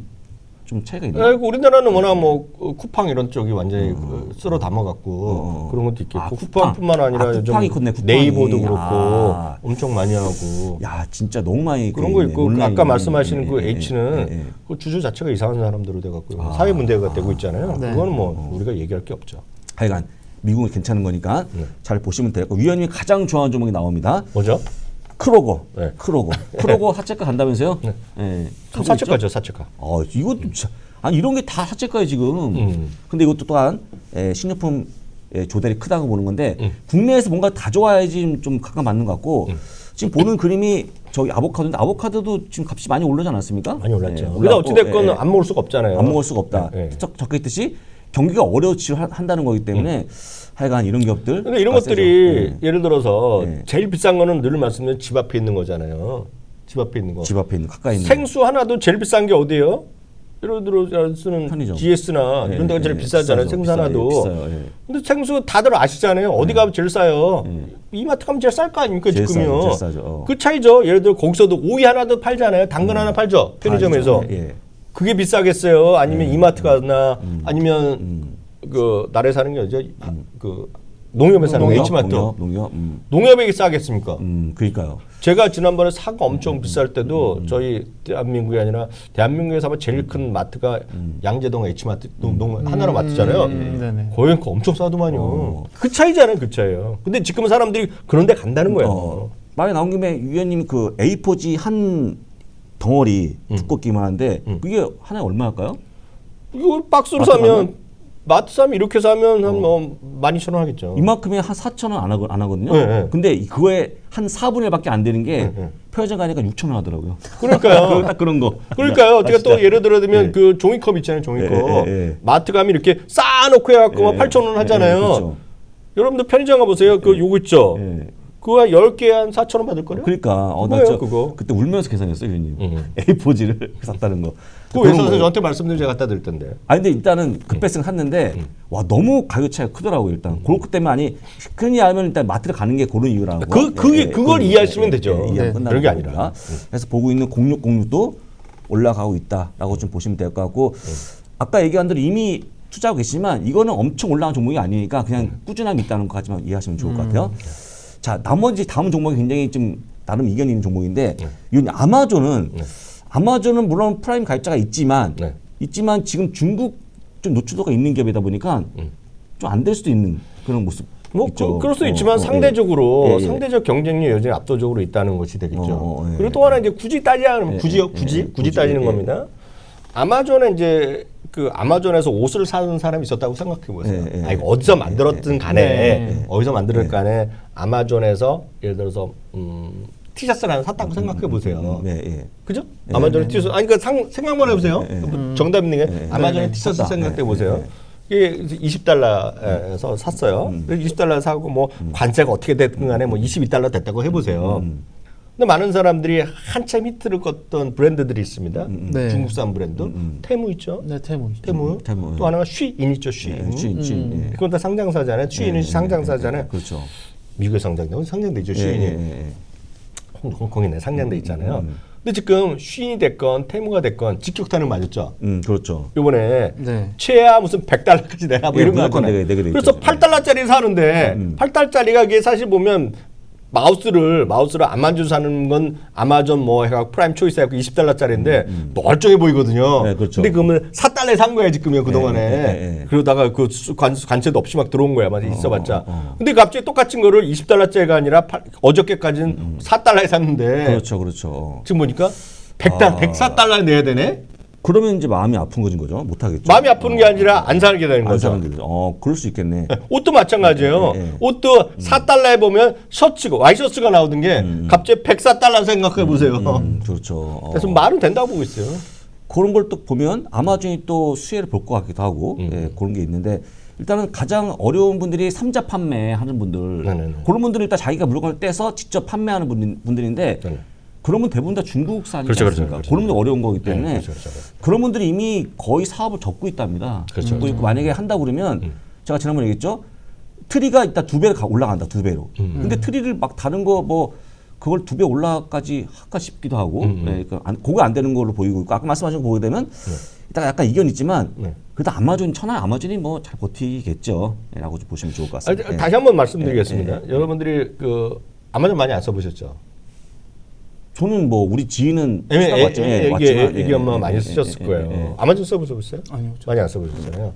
좀 차이가 있나요? 우리나라는 워낙 뭐 쿠팡 이런 쪽이 완전히 쓸어 담아갖고 그런 것도 있겠고 쿠팡뿐만 아니라 요즘 쿠팡이 컸네, 쿠팡이. 네이버도 그렇고 엄청 많이 하고 야 진짜 너무 많이 그런 거 있고 그 아까 말씀하시는 그 예, H는 그 주주 자체가 이상한 사람들로 돼갖고 사회 문제가 되고 있잖아요. 네. 그거는 뭐 우리가 얘기할 게 없죠. 하여간 미국은 괜찮은 거니까 잘 보시면 될 거고 위원님이 가장 좋아하는 종목이 나옵니다. 뭐죠? 크로거. 네. 크로거 사채가 간다면서요? 네. 사채가죠, 사채가. 이것도 진짜 이런 게 다 사채가예요 지금. 근데 이것도 또한 식료품 조달이 크다고 보는 건데 국내에서 뭔가 다 좋아야지 좀 각각 맞는 것 같고 지금 보는 그림이 저기 아보카도인데 아보카도도 지금 값이 많이 오르지 않았습니까? 많이 올랐죠. 근데 올랐고, 어찌됐건 안 먹을 수가 없잖아요. 안 먹을 수가 없다. 네. 적혀있듯이 경기가 어려워지려 한다는 거기 때문에 하여간 이런 기업들. 근데 이런 것들이 세죠. 예를 들어서 제일 비싼 거는 늘 말씀드린 집 앞에 있는 거잖아요. 집 앞에 있는 거. 집 앞에 있는 가까이 있는 생수 하나도 제일 비싼 게 어디예요? 예를 들어 쓰는 편의점. GS나 이런 데가 제일 비싸잖아요. 비싸죠. 생수 하나도. 비싸요. 근데 생수 다들 아시잖아요. 어디 가면 제일 싸요. 이마트 가면 제일 쌀 거 아닙니까 제일 지금요. 제일 싸죠. 그 차이죠. 예를 들어 거기서도 오이 하나도 팔잖아요. 당근 하나 팔죠. 편의점에서. 그게 비싸겠어요? 아니면 이마트 가나 아니면 그 나라에 사는 게 어디죠? 그 농협에 사는 거 H마트. 농협. 농협에 싸겠습니까? 그러니까요. 제가 지난번에 사과 엄청 비쌀 때도 저희 대한민국이 아니라 대한민국에서 아마 제일 큰 마트가 양재동 H마트 하나로 마트잖아요. 네네. 거기 엄청 싸더만요. 그 차이잖아요, 그 차이요. 근데 지금 사람들이 그런 데 간다는 거예요. 말이 나온 김에 위원님 그 A4지 한 덩어리 두껍기만 한데 그게 하나에 얼마일까요? 이거 박스로 마트 사면 가면? 마트 사면 이렇게 사면 한 뭐 12,000원 하겠죠. 이만큼에 한 4,000원 안 하거든요. 네. 근데 그거에 한 4분의 1밖에 안 되는 게 편의점 가니까 6,000원 하더라고요. 그러니까요. 딱 그런 거. 그러니까요. 어떻게 또 진짜. 예를 들면 그 종이컵 있잖아요, 종이컵. 마트 가면 이렇게 쌓아놓고 해갖고 막 8,000원 하잖아요. 그렇죠. 여러분들 편의점 가보세요. 그 요거 있죠. 그거 한 10개에 한 4,000원 받을 거예요? 그러니까 뭐예요, 그거? 그때 울면서 계산했어요, 위원님. A4지를 샀다는 거. 그거 그런 회사에서 거예요. 저한테 말씀드린 제가 갖다 드릴 텐데. 근데 일단은 급배승 샀는데 와 너무 가격 차이가 크더라고요. 일단 그렇기 때문에 흔히 알면 일단 마트를 가는 게 그런 이유라고. 그걸 이해하시면 되죠. 이해가 그런 끝나는 게 겁니다. 아니라. 그래서 보고 있는 0606도 올라가고 있다라고 좀 보시면 될 것 같고 아까 얘기한 대로 이미 투자하고 계시지만 이거는 엄청 올라간 종목이 아니니까 그냥 꾸준함이 있다는 것까지만 이해하시면 좋을 것 같아요. 자 나머지 다음 종목이 굉장히 좀 나름 이견 있는 종목인데 이 아마존은 물론 프라임 가입자가 있지만 지금 중국 좀 노출도가 있는 기업이다 보니까 좀 안 될 수도 있는 그런 모습. 있죠. 그럴 수 있지만 상대적으로 상대적 경쟁력이 여전히 압도적으로 있다는 것이 되겠죠. 그리고 또 하나 이제 굳이 따지면 굳이 따지는 겁니다. 아마존의 이제 그 아마존에서 옷을 사는 사람이 있었다고 생각해 보세요. 예, 예. 아니 어디서 만들었든 간에 네. 어디서 만들었든 간에 아마존에서 예를 들어서 티셔츠를 하나 샀다고 생각해 보세요. 네, 예. 그죠? 아마존에 티셔츠 아니 그 생각만 해보세요. 정답 있는 게 아마존에 티셔츠 샀다. 생각해 보세요. 이게 20달러에서 샀어요. 20달러 사고 뭐 관세가 어떻게 됐든 간에 뭐 22달러 됐다고 해보세요. 근데 많은 사람들이 한참 히트를 껐던 브랜드들이 있습니다. 네. 중국산 브랜드. 테무 있죠. 네, 테무. 테무. 테무. 또 하나가 쉬인 있죠. 쉬인. 예. 그건 다 상장사잖아요. 쉬인은 상장사잖아요. 그렇죠. 미국에 상장돼 있죠. 쉬인이. 예. 홍콩이네 상장돼 있잖아요. 근데 지금 쉬인이 됐건 테무가 됐건 직격탄을 맞았죠. 그렇죠. 요번에 네. 최하 무슨 100달러까지 내라 뭐 예, 이런 거 무조건 하잖아요. 내게 돼 그래서 있죠. 8달러짜리 사는데 8달러짜리가 이게 사실 보면 마우스를 아마존 사는 건 아마존 뭐 해갖고 프라임 초이스 해갖고 20달러짜리인데 멀쩡해 보이거든요. 네, 그렇죠. 근데 그러면 4달러에 산 거야 지금요 그동안에. 예. 그러다가 그 관세도 없이 막 들어온 거야. 맞아 있어봤자. 근데 갑자기 똑같은 거를 20달러짜리가 아니라 어저께까지는 4달러에 샀는데 그렇죠. 지금 보니까 104달러에 내야 되네. 그러면 이제 마음이 아픈 거죠. 못 하겠죠. 마음이 아픈 게 아니라 안 사게 되는 안 거죠. 사는 게 그럴 수 있겠네. 옷도 마찬가지예요. 예. 옷도 4달러에 보면 셔츠가 와이셔츠가 나오던 게 갑자기 104달러 생각해 보세요. 그렇죠. 그래서 말은 된다고 보고 있어요. 그런 걸 또 보면 아마존이 또 수혜를 볼 것 같기도 하고 예, 그런 게 있는데 일단은 가장 어려운 분들이 삼자 판매하는 분들 네네네. 그런 분들은 일단 자기가 물건을 떼서 직접 판매하는 분들인데 네네. 그러면 대부분 다 중국산이지 그렇죠, 않습니까? 그렇죠. 그런 분들 어려운 거기 때문에 네, 그렇죠. 그런 분들이 이미 거의 사업을 접고 있답니다. 접고 있고 만약에 한다고 그러면 제가 지난번에 얘기했죠. 트리가 일단 2배로 올라간다. 2배로. 근데 트리를 막 다른 거 뭐 그걸 2배 올라까지 할까 싶기도 하고 네, 그러니까 그거 안 되는 걸로 보이고 있고 아까 말씀하신 거 보게 되면 일단 약간 이견이 있지만 그래도 아마존이 뭐 잘 버티겠죠. 라고 좀 보시면 좋을 것 같습니다. 다시 한번 말씀드리겠습니다. 여러분들이 그 아마존 많이 안 써보셨죠? 저는 뭐 우리 지인은 써봤죠. 애기 엄마 많이 쓰셨을 거예요. 아마존 써보셨어요? 아니요. 많이 안 써보셨잖아요.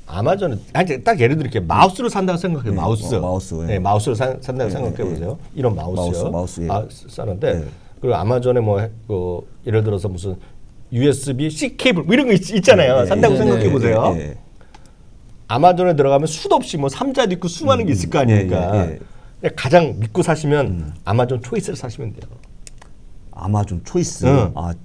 아마존은 딱 예를 들어 이렇게 마우스를 산다고 생각해요. 마우스. 마우스, 예. 네, 마우스를 산다고 생각해 보세요. 이런 마우스요. 마우스, 예. 사는데 그리고 아마존에 뭐 예를 들어서 무슨 USB-C 케이블 뭐 이런 거 있잖아요. 산다고 생각해 보세요. 아마존에 들어가면 수도 없이 뭐 삼자도 있고 수많은 게 있을 거 아닙니까? 근데 가장 믿고 사시면 아마존 초이스를 사시면 돼요. 아마존 초이스.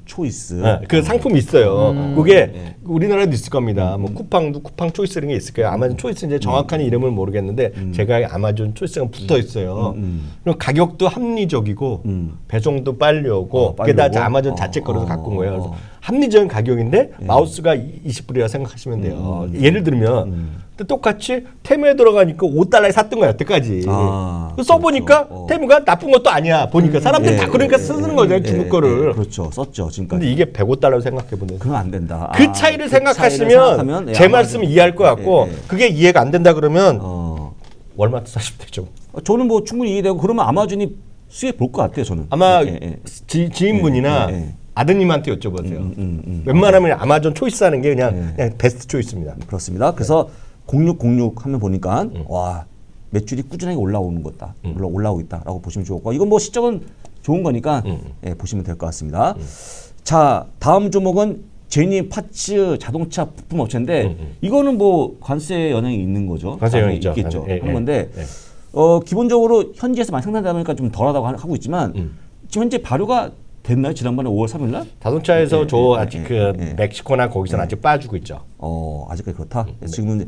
초이스. 네, 그 상품이 있어요. 그게 우리나라에도 있을 겁니다. 뭐 쿠팡 초이스 이런 게 있을 거예요. 아마존 초이스 이제 정확한 이름을 모르겠는데 제가 아마존 초이스가 붙어 있어요. 그럼 가격도 합리적이고 배송도 빨리 오고 빨리 그게 다 오고? 아마존 자체 거라서 갖고 온 거예요. 그래서 합리적인 가격인데 마우스가 20불이라 생각하시면 돼요. 예를 들면 근데 똑같이 테무에 들어가니까 5달러에 샀던 거야 여태까지. 써보니까 그렇죠. 테무가 나쁜 것도 아니야. 보니까 사람들이 다 그러니까 쓰는 거잖아요. 중국 거를. 그렇죠. 썼죠 지금까지. 근데 이게 105달러로 생각해 보면 그건 안 된다. 그 차이를 생각하시면 제 말씀을 이해할 것 같고 그게 이해가 안 된다 그러면 월마트 사시면 되죠. 저는 뭐 충분히 이해되고 그러면 아마존이 수혜 볼 것 같아요 저는. 아마 지인분이나 아드님한테 여쭤보세요. 웬만하면 아마존 초이스 하는 게 그냥 베스트 초이스입니다. 그렇습니다. 그래서 0606 하면 보니까 와 매출이 꾸준하게 올라오는 거다. 올라오고 있다라고 보시면 좋을 거고 이건 뭐 시점은 좋은 거니까 보시면 될 것 같습니다. 자 다음 종목은 제니 파츠 자동차 부품 업체인데 이거는 뭐 관세 영향이 있는 거죠. 관세 영향이 있죠. 있겠죠. 하는 건데 기본적으로 현지에서 많이 생산되다 보니까 좀 덜하다고 하고 있지만 지금 현재 발효가 됐나요? 지난번에 5월 3일 날? 자동차에서 아직 멕시코나 거기서는 아직 빠지고 있죠. 아직까지 그렇다. 지금은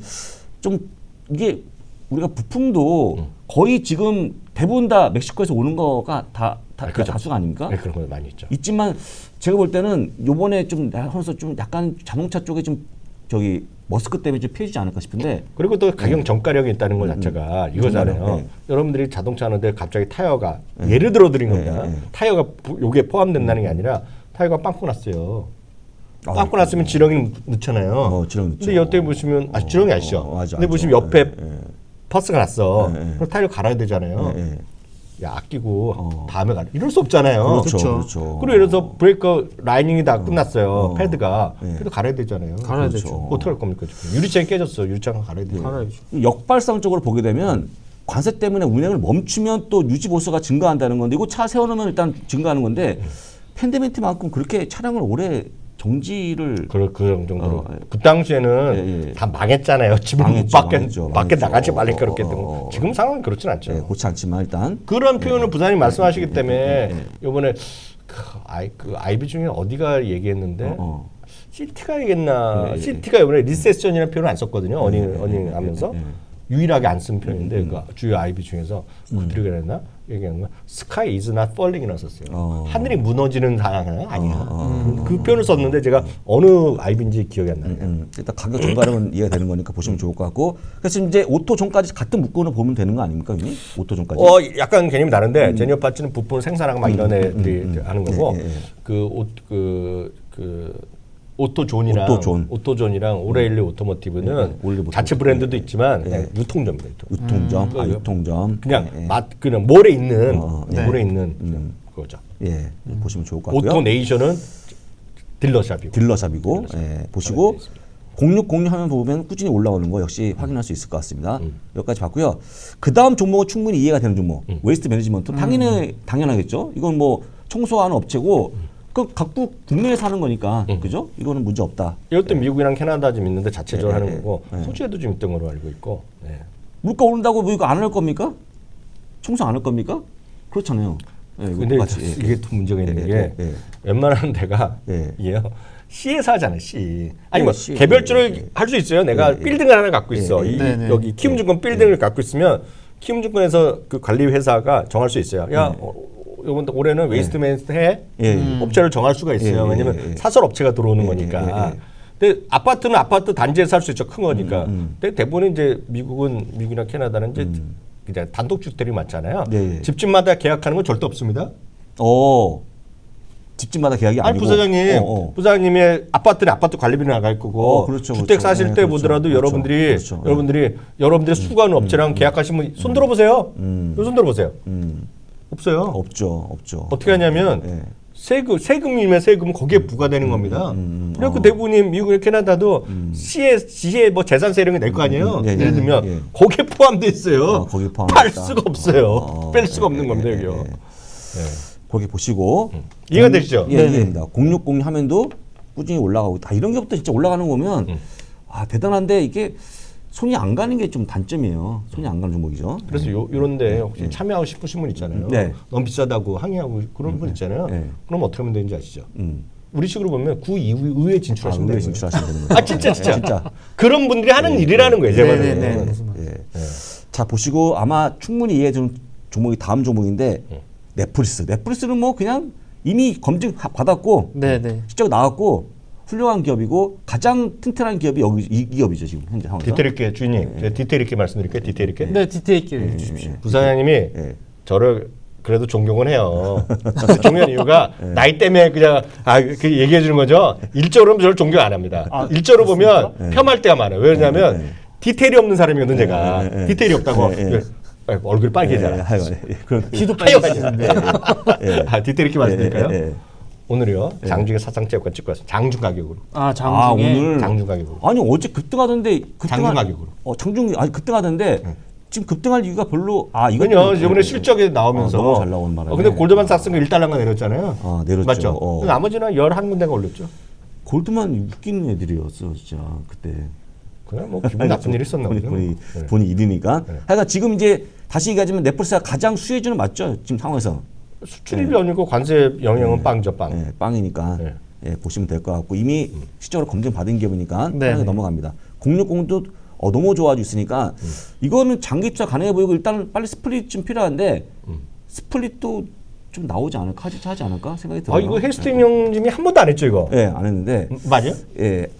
좀 이게 우리가 부품도 거의 지금 대부분 다 멕시코에서 오는 거가 다 그렇죠. 다수가 아닙니까? 네, 그런 거 많이 있죠. 있지만 제가 볼 때는 요번에 좀 하면서 좀 약간 자동차 쪽에 좀 저기 머스크 때문에 좀 피해지지 않을까 싶은데 그리고 또 가격 정가력이 있다는 것 자체가 이거잖아요. 정가력, 여러분들이 자동차 하는데 갑자기 타이어가 예를 들어 드린 겁니다. 타이어가 요게 포함된다는 게 아니라 타이어가 빵꾸 났어요. 빵꾸 났으면 지렁이는 넣잖아요. 지렁이 넣죠. 근데 여태 보시면 지렁이 아시죠? 맞아, 근데 알죠. 보시면 옆에 퍼스가 났어. 그럼 타이어 갈아야 되잖아요. 야 아끼고 다음에 가 이럴 수 없잖아요. 그렇죠. 그리고 예를 들어서 브레이크 라이닝이 다 끝났어요. 패드가 그래도 갈아야 되잖아요. 갈아야 그렇죠. 되죠. 어떻게 할 겁니까 지금? 유리창이 깨졌어. 유리창 갈아야 돼요. 갈아야죠. 역발상적으로 보게 되면 관세 때문에 운행을 멈추면 또 유지 보수가 증가한다는 건데 이거 차 세워놓으면 일단 증가하는 건데 팬데믹만큼 그렇게 차량을 오래 정지를 그 정도로. 예. 그 당시에는 예. 다 망했잖아요. 집을 망했죠, 밖에 망했죠. 나가지 말래 그렇게 어, 되고. 어, 어. 지금 상황은 그렇진 않죠. 예, 그렇지 않지만 일단 그런 표현을 부사님 말씀하시기 때문에 예. 이번에 그 아이비 중에 어디가 얘기했는데 시티가 얘기했나? 시티가 이번에 리세션이라는 표현을 안 썼거든요. 어닝 하면서 유일하게 안 쓴 표현인데 그 주요 아이비 중에서 그들이 그랬나? 얘기하는 건 Sky is not falling이라고 썼어요. 하늘이 무너지는 상황은 아니야. 그 표현을 썼는데 제가 어느 아이비인지 기억이 안 나요. 일단 가격 정가력은 이해가 되는 거니까 보시면 좋을 것 같고 그래서 이제 오토존까지 같은 묶어놓 보면 되는 거 아닙니까? 오토존까지. 약간 개념이 다른데 제니어 파츠는 부품을 생산하고 막 이런 애들이 하는 거고 오토존이랑 오레일리 오토모티브는 자체 브랜드도 있지만 그냥 유통점입니다. 유통점. 그냥 몰에 있는 그거죠. 예, 보시면 좋을 것 같고요. 오토네이션은 딜러샵이고 보시고 0606 하면 보면 꾸준히 올라오는 거 역시 확인할 수 있을 것 같습니다. 여기까지 봤고요. 그 다음 종목은 충분히 이해가 되는 종목. 웨이스트 매니지먼트 당연하겠죠. 이건 뭐 청소하는 업체고 그 각국 국내에서 하는 거니까 그죠? 이거는 문제 없다. 이것도 미국이랑 캐나다 좀 있는데 자체적으로 하는 거고 호주에도 좀 있던 걸로 알고 있고. 물가 오른다고 뭐 이거 안 할 겁니까? 청소 안 할 겁니까? 그렇잖아요. 근데 이게 또 문제가 있는 게 웬만한 데가 이게요. C에서 하잖아요. C. 아니 뭐 C, 개별주를 할 수 있어요. 내가 빌딩을 하나 갖고 있어. 여기 키움증권 빌딩을 갖고 있으면 키움증권에서 그 관리 회사가 정할 수 있어요. 야, 이번 올해는 웨이스트 매니지먼트 해. 업체를 정할 수가 있어요. 왜냐면 사설 업체가 들어오는 거니까. 근데 아파트는 아파트 단지에서 할 수 있죠. 큰 거니까. 근데 대부분 이제 미국이나 캐나다는 이제 그냥 단독주택이 많잖아요. 집집마다 계약하는 건 절대 없습니다. 집집마다 계약이 아니 아니고 부사장님이 아파트는 아파트 관리비 나갈 거고 주택 사실 때 보더라도 여러분들이 여러분들이 수거하는 업체랑 계약하시면 손 들어보세요. 손 들어보세요. 없어요. 없죠. 어떻게 하냐면 세금이면 세금은 거기에 부과되는 겁니다. 그리고 대부분이 미국이나 캐나다도 C에 뭐 재산세 이런 게 낼 거 아니에요. 예를 들면 거기에 포함돼 있어요. 거기에 팔 수가 없어요. 뺄 수가 없는 겁니다. 여기요. 거기 보시고 이해가 되시죠? 예, 이해됩니다. 0606 하면도 꾸준히 올라가고 다 이런 게부터 진짜 올라가는 거 보면 대단한데 이게 손이 안 가는 게 좀 단점이에요. 손이 안 가는 종목이죠. 그래서 요런데 혹시 참여하고 싶으신 분 있잖아요. 너무 비싸다고 항의하고 그런 분 있잖아요. 그럼 어떻게 하면 되는지 아시죠? 우리 식으로 보면 구 의회에 진출하시면 돼요. 진출하시면 되는 거예요. 진짜. 그런 분들이 하는 일이라는 거예요. 제가 자 보시고 아마 충분히 이해해주는 종목이 다음 종목인데 넷플릭스는 뭐 그냥 이미 검증 받았고 실적 나왔고 훌륭한 기업이고 가장 튼튼한 기업이 여기 이 기업이죠 지금 현재 상황에서. 디테일 있게 주인님, 디테일 있게 말씀드릴게요. 디테일 있게. 네, 디테일 있게 주십시오. 부사장님이 저를 그래도 존경은 해요. 존경한 이유가 나이 때문에 그냥 그 얘기해 주는 거죠. 일적으로는 저를 존경 안 합니다. 일적으로 보면 폄할 때가 많아요. 왜냐하면 디테일이 없는 사람이거든 제가. 디테일이 없다고. 얼굴이 빨개져요. 키도 빨개지는데. 디테일 있게 말씀드릴까요? 오늘요 장중에 사상체육관 찍고 왔어요. 장중 가격으로. 장중에. 오늘 장중 가격으로. 아니 어제 급등하던데 장중 가격으로. 장중 급등하던데 지금 급등할 이유가 별로 이거요. 이번에 실적에 나오면서 너무 잘 나온 바람에. 근데 골드만삭스가 1달러가 내렸잖아요. 내렸죠. 맞죠? 나머지는 11군데가 올렸죠. 골드만 웃기는 애들이었어 진짜 그때. 그냥 뭐 기분 나쁜 일이 있었나 보죠. 본인 일이니까. 하여간 지금 이제 다시 얘기하자면 넷플릭스가 가장 수혜주는 맞죠? 지금 상황에서. 수출입이 아니고 관세 영향은 빵이죠, 빵. 빵이니까 보시면 될 것 같고 이미 실적으로 검증받은 기업이니까 편하게 넘어갑니다. 060도 너무 좋아지고 있으니까 이거는 장기 투자 가능해 보이고 일단 빨리 스플릿 좀 필요한데 스플릿도 좀 나오지 않을까? 하지 않을까? 생각이 들어요. 이거 헬스팀 형님이 한 번도 안 했죠, 이거? 안 했는데. 맞아요?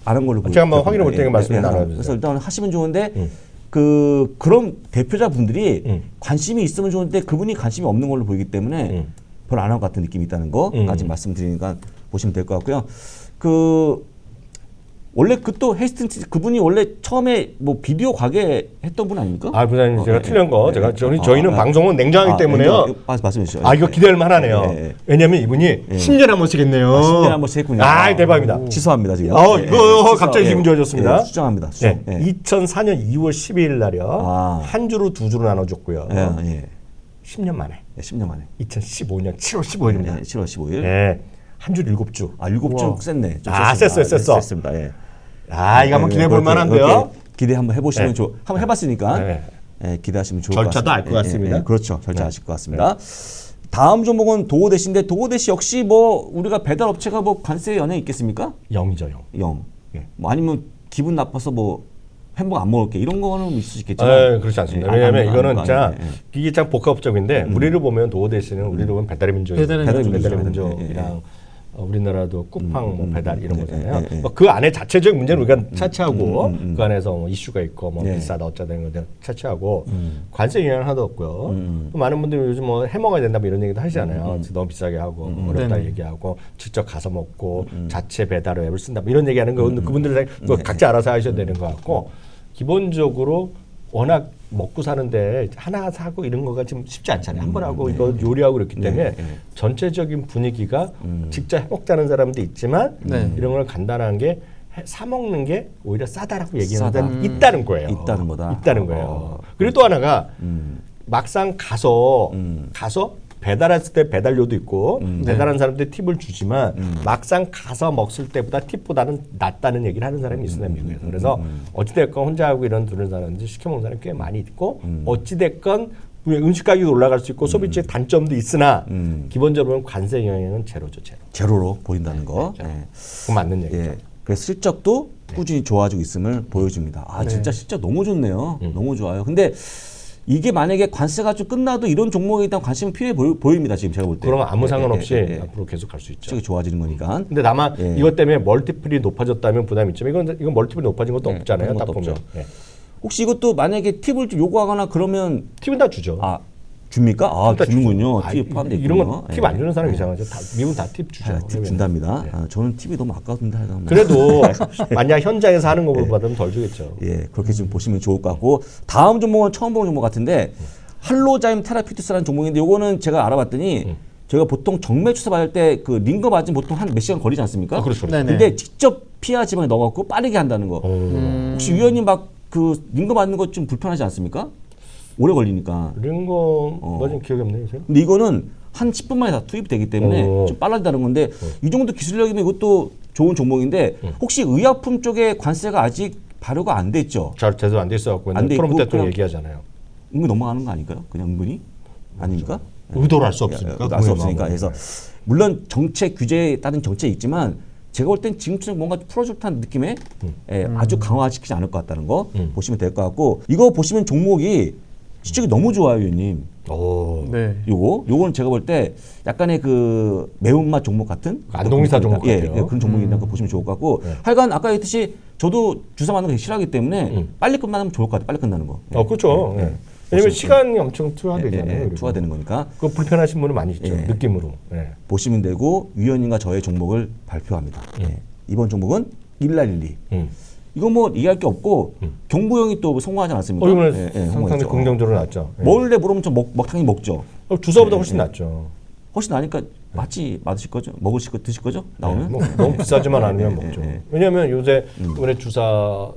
안 한 걸로 제가 한번 확인해 볼 테니까 말씀 나눠주세요. 그래서 일단 하시면 좋은데 그런 대표자분들이 관심이 있으면 좋은데 그분이 관심이 없는 걸로 보이기 때문에 별로 안 할 것 같은 느낌이 있다는 거까지 말씀드리니까 보시면 될 것 같고요. 원래 또 헤스팅스 그분이 원래 처음에 뭐 비디오 가게 했던 분 아닙니까? 부장님 제가 틀린 거 저희는 방송은 냉정하기 때문에요. 말씀해 주시죠. 이거 기대할 만하네요. 왜냐면 이분이 10년에 한 번씩 했네요. 10년에 한 번씩 했군요. 대박입니다. 취소합니다 지금. 이거 갑자기 기분 좋아졌습니다. 수정합니다. 2004년 2월 12일 날이요. 한 주로 두 주로 나눠줬고요. 10년 만에. 10년 만에. 2015년 7월 15일입니다. 7월 15일. 한 줄 7주. 아, 7주 우와. 셌네. 좀 아, 셌습니다. 셌어. 셌습니다. 예. 아, 이거 한번 기대해 볼 그렇게, 만한데요. 그렇게 기대 한번 해보시면 네. 한번 해봤으니까 네. 예, 기대하시면 좋을 것 같습니다. 절차도 알 것 같습니다. 그렇죠. 절차 아실 것 같습니다. 다음 종목은 도어대시인데 도어대시 역시 뭐 우리가 배달 업체가 뭐 관세 연회 있겠습니까? 0이죠, 0. 0. 예. 뭐 아니면 기분 나빠서 뭐 햄버거 안 먹을게 이런 거는 있을 수 있겠지만 그렇지 않습니다. 예, 왜냐하면 아닌 이거는 거 자 아니에요. 예. 이게 참 복합적인데 우리를 보면 도어대시는 우리를 보면 배달의 민족, 배달의 민족이랑 우리나라도 쿠팡 뭐 배달 이런 거잖아요. 예. 뭐 그 안에 자체적인 문제는 우리가 차치하고 그 안에서 뭐 이슈가 있고 뭐 예. 비싸다 어쩌다 이런 것들 차치하고 관세 영향 하나도 없고요. 또 많은 분들이 요즘 뭐 해 먹어야 된다 뭐 이런 얘기도 하시잖아요. 너무 비싸게 하고 어렵다 네네. 얘기하고 직접 가서 먹고 자체 배달 앱을 쓴다 뭐 이런 얘기하는 거 그분들 뭐 각자 알아서 하셔야 되는 것 같고 기본적으로 워낙 먹고 사는데 하나 사고 이런 거가 지금 쉽지 않잖아요. 한 번 하고 이거 요리하고 그렇기 때문에 전체적인 분위기가 직접 해 먹자는 사람도 있지만 네. 이런 걸 간단한 게 사 먹는 게 오히려 싸다라고 얘기하는 싸다. 사람이 있다는 거예요. 있다는 거다. 있다는 거예요. 그리고 또 하나가 막상 가서 배달했을 때 배달료도 있고 배달한 사람들 팁을 주지만 막상 가서 먹을 때보다 팁보다는 낫다는 얘기를 하는 사람이 있습니다, 미국에서. 그래서 어찌됐건 혼자 하고 이런 두는 사람들 시켜 먹는 사람이 꽤 많이 있고 어찌됐건 음식 가격이 올라갈 수 있고 소비자의 단점도 있으나 기본적으로 관세 영향은 제로죠, 제로. 제로로 보인다는 거. 예. 그거 맞는 얘기죠. 예. 그래서 실적도 꾸준히 좋아지고 있음을 보여줍니다. 아 진짜 실적 너무 좋네요. 너무 좋아요. 근데 이게 만약에 관세가 좀 끝나도 이런 종목에 대한 관심은 필요해 보입니다. 지금 제가 볼 때. 그러면 아무 상관없이 예. 앞으로 계속 갈 수 있죠. 실적이 좋아지는 거니까. 근데 다만 예. 이것 때문에 멀티플이 높아졌다면 부담이 있지만 이건 멀티플이 높아진 것도 없잖아요. 그런 딱 것도 보면. 없죠. 예. 혹시 이것도 만약에 팁을 좀 요구하거나 그러면 팁은 다 주죠. 줍니까? 아 팁다 주는군요. 주죠. 팁 포함돼 이런 있군요. 건 팁 안 주는 사람 이상하죠. 미국은 다 팁 주죠. 팁 준답니다. 저는 팁이 너무 아까운데 하여간 뭐. 그래도 만약 현장에서 하는 거 받으면 덜 주겠죠. 예, 그렇게 좀 보시면 좋을 것 같고 다음 종목은 처음 보는 종목 같은데 할로자임 테라피우티스라는 종목인데 요거는 제가 알아봤더니 저희가 보통 정맥 주사 받을 때 그 링거 맞으면 보통 한 몇 시간 걸리지 않습니까? 그렇죠. 네네. 근데 직접 피하 지방에 넣어갖고 빠르게 한다는 거. 혹시 위원님 막 그 링거 맞는 거 좀 불편하지 않습니까? 오래 걸리니까. 이런 거 뭐좀 기억이 없네요. 요새. 근데 이거는 한 10분 만에 다 투입이 되기 때문에 좀 빨라진다는 건데 이 정도 기술력이면 이것도 좋은 종목인데 혹시 의약품 쪽에 관세가 아직 발효가 안 됐죠? 잘 제대로 안 돼 있어갖고 안 돼 트럼프 있고 대통령 그냥 얘기하잖아요. 은근 넘어가는 거 아닐까요? 그냥 은근히? 아닙니까? 의도를 알 수 없으니까. 알 수 없으니까. 그래서 물론 정책 규제에 따른 정책이 있지만 제가 볼 땐 지금처럼 뭔가 풀어줄 듯한 느낌에 아주 강화시키지 않을 것 같다는 거 보시면 될 것 같고 이거 보시면 종목이 실적이 너무 좋아요, 위원님. 오. 네. 요거는 제가 볼 때 약간의 그 매운맛 종목 같은 안동리사 종목 예, 같아요. 예, 그런 종목이라는 거 보시면 좋을 것 같고 하여간 아까 했듯이 저도 주사 맞는 거 되게 싫어하기 때문에 빨리 끝나면 좋을 것 같아요. 빨리 끝나는 거. 그렇죠. 예, 예. 왜냐면 시간이 엄청 투하되잖아요. 그리고. 투하되는 거니까 그거 불편하신 분은 많이 있죠. 예. 느낌으로. 예. 보시면 되고 위원님과 저의 종목을 발표합니다. 예. 이번 종목은 1112. 이거 뭐 얘기할 게 없고 경보형이 또 성공하지 않았습니까? 이번에 상당히 성공했죠. 긍정적으로 났죠. 예. 먹을래 물으면 좀 먹탕이 먹죠. 주사보다 훨씬 낫죠. 훨씬 나니까 맞으실 거죠? 먹으실 거 드실 거죠? 나오면? 뭐, 너무 비싸지만 않으면 예, 먹죠. 예. 왜냐하면 요새 이번에 주사